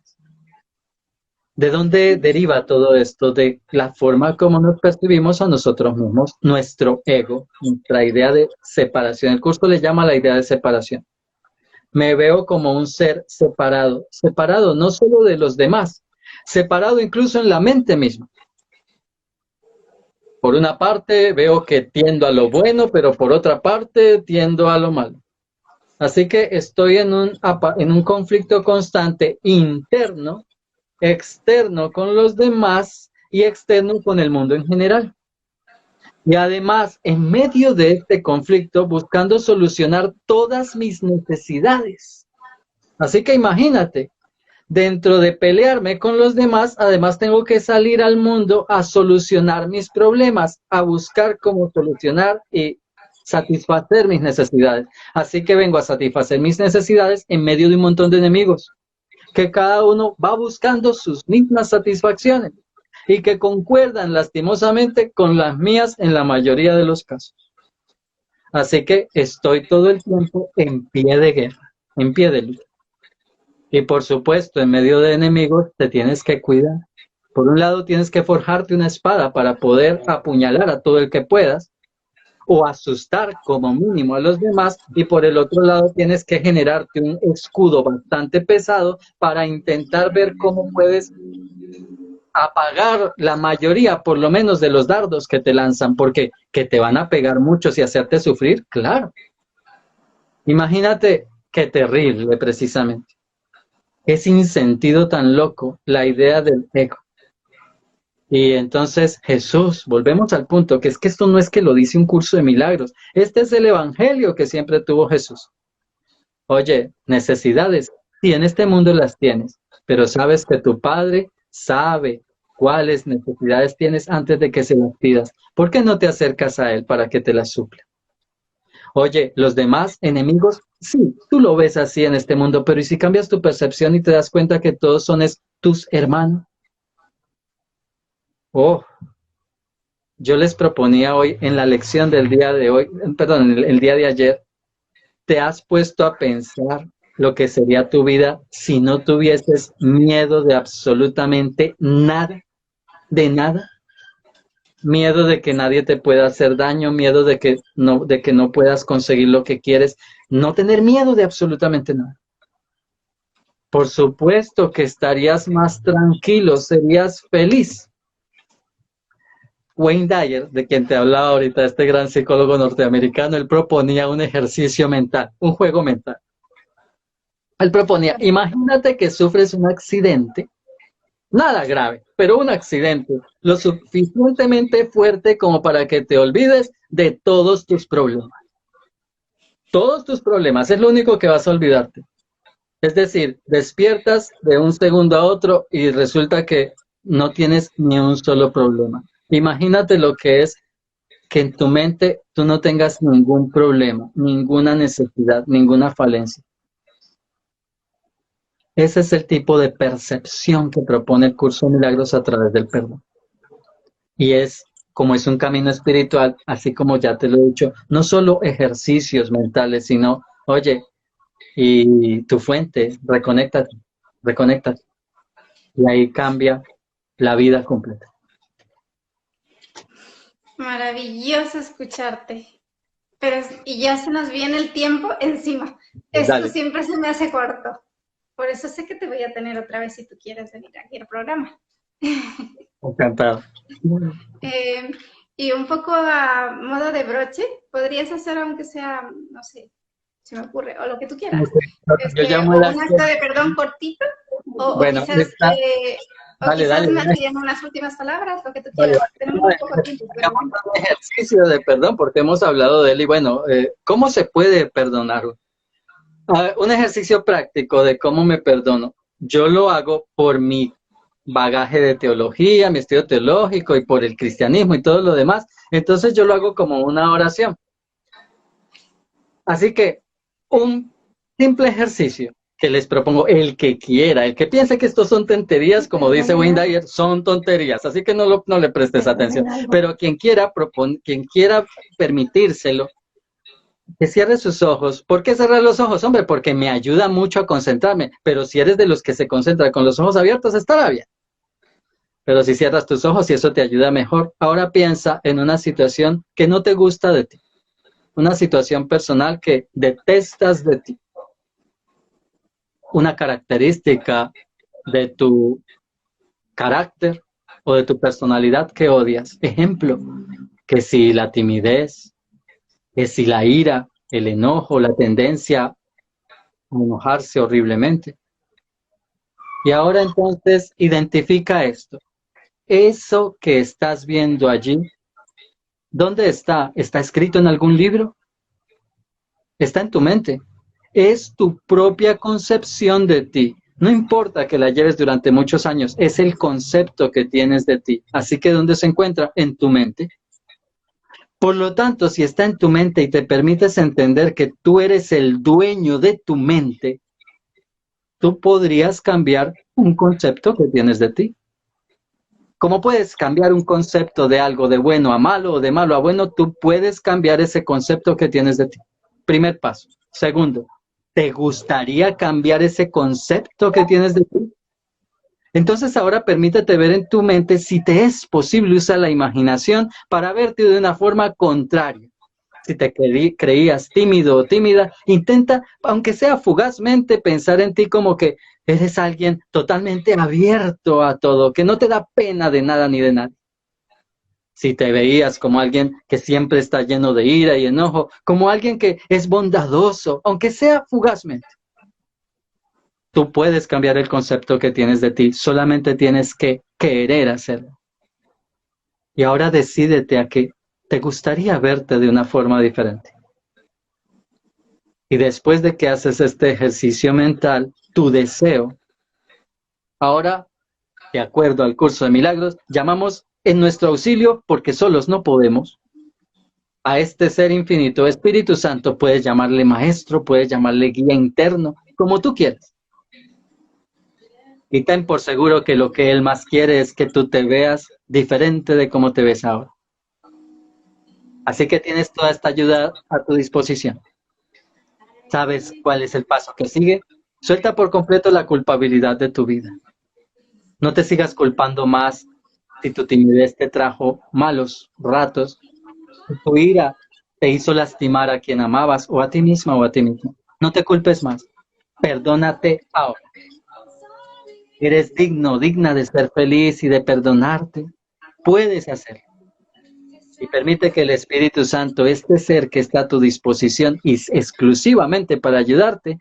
¿De dónde deriva todo esto? De la forma como nos percibimos a nosotros mismos, nuestro ego, nuestra idea de separación. El curso le llama la idea de separación. Me veo como un ser separado, separado no solo de los demás, separado incluso en la mente misma. Por una parte veo que tiendo a lo bueno, pero por otra parte tiendo a lo malo. Así que estoy en un conflicto constante interno, externo con los demás y externo con el mundo en general. Y además, en medio de este conflicto, buscando solucionar todas mis necesidades. Así que imagínate, dentro de pelearme con los demás, además tengo que salir al mundo a solucionar mis problemas, a buscar cómo solucionar y satisfacer mis necesidades. Así que vengo a satisfacer mis necesidades en medio de un montón de enemigos, que cada uno va buscando sus mismas satisfacciones y que concuerdan lastimosamente con las mías en la mayoría de los casos. Así que estoy todo el tiempo en pie de guerra, en pie de lucha. Y por supuesto, en medio de enemigos te tienes que cuidar. Por un lado tienes que forjarte una espada para poder apuñalar a todo el que puedas o asustar como mínimo a los demás, y por el otro lado tienes que generarte un escudo bastante pesado para intentar ver cómo puedes apagar la mayoría, por lo menos, de los dardos que te lanzan, porque que te van a pegar muchos y hacerte sufrir, claro. Imagínate qué terrible, precisamente. Qué sinsentido tan loco la idea del ego. Y entonces Jesús, volvemos al punto, que es que esto no es que lo dice un curso de milagros, este es el evangelio que siempre tuvo Jesús. Oye, necesidades, sí, en este mundo las tienes, pero sabes que tu Padre sabe cuáles necesidades tienes antes de que se las pidas. ¿Por qué no te acercas a Él para que te las supla? Oye, los demás enemigos, sí, tú lo ves así en este mundo, pero ¿y si cambias tu percepción y te das cuenta que todos son tus hermanos? Oh, yo les proponía hoy en la lección del día de hoy, perdón, el día de ayer, ¿te has puesto a pensar lo que sería tu vida si no tuvieses miedo de absolutamente nada, de nada? Miedo de que nadie te pueda hacer daño, miedo de que no puedas conseguir lo que quieres, no tener miedo de absolutamente nada. Por supuesto que estarías más tranquilo, serías feliz. Wayne Dyer, de quien te hablaba ahorita, este gran psicólogo norteamericano, él proponía un ejercicio mental, un juego mental. Él proponía, imagínate que sufres un accidente, nada grave, pero un accidente, lo suficientemente fuerte como para que te olvides de todos tus problemas. Todos tus problemas, es lo único que vas a olvidarte. Es decir, despiertas de un segundo a otro y resulta que no tienes ni un solo problema. Imagínate lo que es que en tu mente tú no tengas ningún problema, ninguna necesidad, ninguna falencia. Ese es el tipo de percepción que propone el curso de milagros a través del perdón. Y como es un camino espiritual, así como ya te lo he dicho, no solo ejercicios mentales, sino, oye, y tu fuente, reconéctate. Y ahí cambia la vida completa. Maravilloso escucharte. Y ya se nos viene el tiempo encima. Esto Dale. siempre se me hace corto. Por eso sé que te voy a tener otra vez si tú quieres venir aquí al programa. Encantado. Y un poco a modo de broche, podrías hacer, aunque sea, no sé, se me ocurre, o lo que tú quieras. Yo llamo o un acto de perdón cortito, o bueno, quizás, dale. Mariano, unas últimas palabras, lo que tú quieras. Tenemos un poco de tiempo. Pero... un ejercicio de perdón, porque hemos hablado de él, y bueno, ¿cómo se puede perdonar? Un ejercicio práctico de cómo me perdono. Yo lo hago por mi bagaje de teología, mi estudio teológico y por el cristianismo y todo lo demás. Entonces yo lo hago como una oración. Así que un simple ejercicio que les propongo, el que quiera, el que piense que estos son tonterías, como dice Wayne Dyer, son tonterías, así que no le prestes atención. Pero quien quiera permitírselo, que cierre sus ojos. ¿Por qué cerrar los ojos? Hombre, porque me ayuda mucho a concentrarme. Pero si eres de los que se concentra con los ojos abiertos, estará bien. Pero si cierras tus ojos y eso te ayuda mejor, ahora piensa en una situación que no te gusta de ti. Una situación personal que detestas de ti. Una característica de tu carácter o de tu personalidad que odias. Ejemplo, que si la timidez, que si la ira, el enojo, la tendencia a enojarse horriblemente. Y ahora entonces identifica esto. Eso que estás viendo allí, ¿dónde está? ¿Está escrito en algún libro? Está en tu mente. Es tu propia concepción de ti. No importa que la lleves durante muchos años, es el concepto que tienes de ti. Así que ¿dónde se encuentra? En tu mente. Por lo tanto, si está en tu mente y te permites entender que tú eres el dueño de tu mente, tú podrías cambiar un concepto que tienes de ti. ¿Cómo puedes cambiar un concepto de algo de bueno a malo o de malo a bueno? Tú puedes cambiar ese concepto que tienes de ti. Primer paso. Segundo, ¿te gustaría cambiar ese concepto que tienes de ti? Entonces ahora permítete ver en tu mente si te es posible usar la imaginación para verte de una forma contraria. Si te creías tímido o tímida, intenta, aunque sea fugazmente, pensar en ti como que eres alguien totalmente abierto a todo, que no te da pena de nada ni de nadie. Si te veías como alguien que siempre está lleno de ira y enojo, como alguien que es bondadoso, aunque sea fugazmente. Tú puedes cambiar el concepto que tienes de ti, solamente tienes que querer hacerlo. Y ahora decídete a que te gustaría verte de una forma diferente. Y después de que haces este ejercicio mental, tu deseo, ahora, de acuerdo al curso de milagros, llamamos en nuestro auxilio, porque solos no podemos, a este ser infinito, Espíritu Santo, puedes llamarle maestro, puedes llamarle guía interno, como tú quieras. Y ten por seguro que lo que él más quiere es que tú te veas diferente de cómo te ves ahora. Así que tienes toda esta ayuda a tu disposición. ¿Sabes cuál es el paso que sigue? Suelta por completo la culpabilidad de tu vida. No te sigas culpando más si tu timidez te trajo malos ratos, si tu ira te hizo lastimar a quien amabas o a ti misma o a ti mismo. No te culpes más. Perdónate ahora. Eres digno, digna de ser feliz y de perdonarte. Puedes hacerlo. Y permite que el Espíritu Santo, este ser que está a tu disposición y exclusivamente para ayudarte,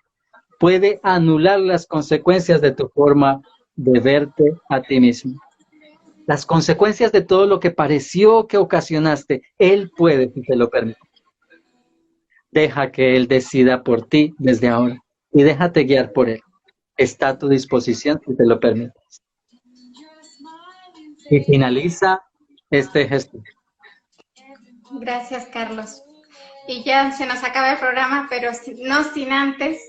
puede anular las consecuencias de tu forma de verte a ti mismo. Las consecuencias de todo lo que pareció que ocasionaste, Él puede, si te lo permite. Deja que Él decida por ti desde ahora y déjate guiar por Él. Está a tu disposición si te lo permites. Y finaliza este ejercicio. Gracias, Carlos. Y ya se nos acaba el programa, pero no sin antes,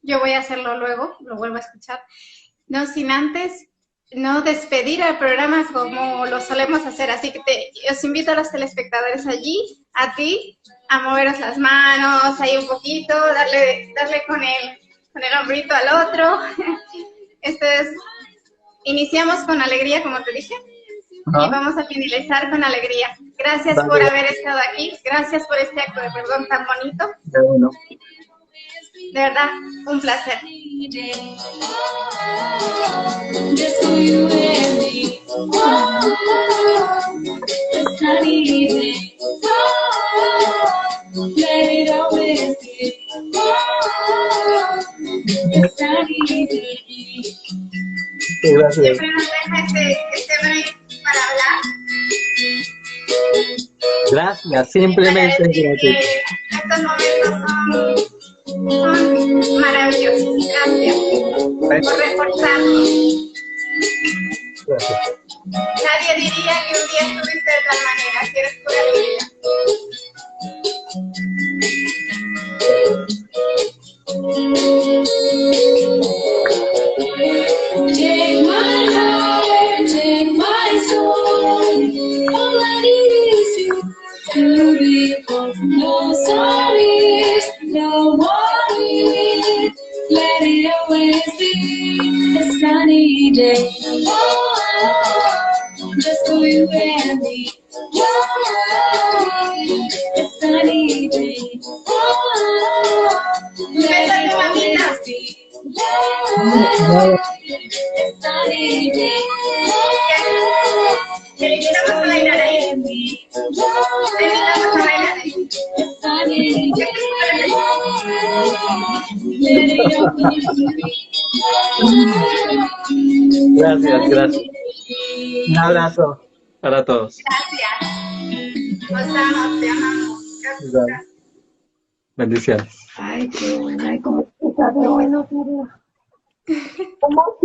yo voy a hacerlo luego, lo vuelvo a escuchar, no sin antes no despedir al programa como lo solemos hacer. Así que os invito a los telespectadores allí, a ti, a moveros las manos ahí un poquito, darle con el hombrito al otro. Iniciamos con alegría, como te dije. Y vamos a finalizar con alegría. Gracias por haber estado aquí. Gracias por este acto de perdón tan bonito. Bueno. De verdad, un placer. Gracias. Siempre nos deja este break para hablar. Gracias, simplemente gracias. Estos momentos son maravillosos. Gracias por reforzarnos. Gracias. Nadie diría que un día estuviste de tal manera, si eres pura vida. Take my heart, take my soul. All I need is you to be close. No sorries, no worries. Let it always be a sunny day. Oh, just for you and me. Oh, a sunny day. Oh, let it always be. Te invitamos a bailar ahí. Te invitamos a bailar ahí. Gracias, gracias. Un abrazo para todos. Gracias. Nos amo, te amamos. Gracias. Bendiciones. Ay, qué bueno, ay, cómo está de bueno, Carlos. ¿Cómo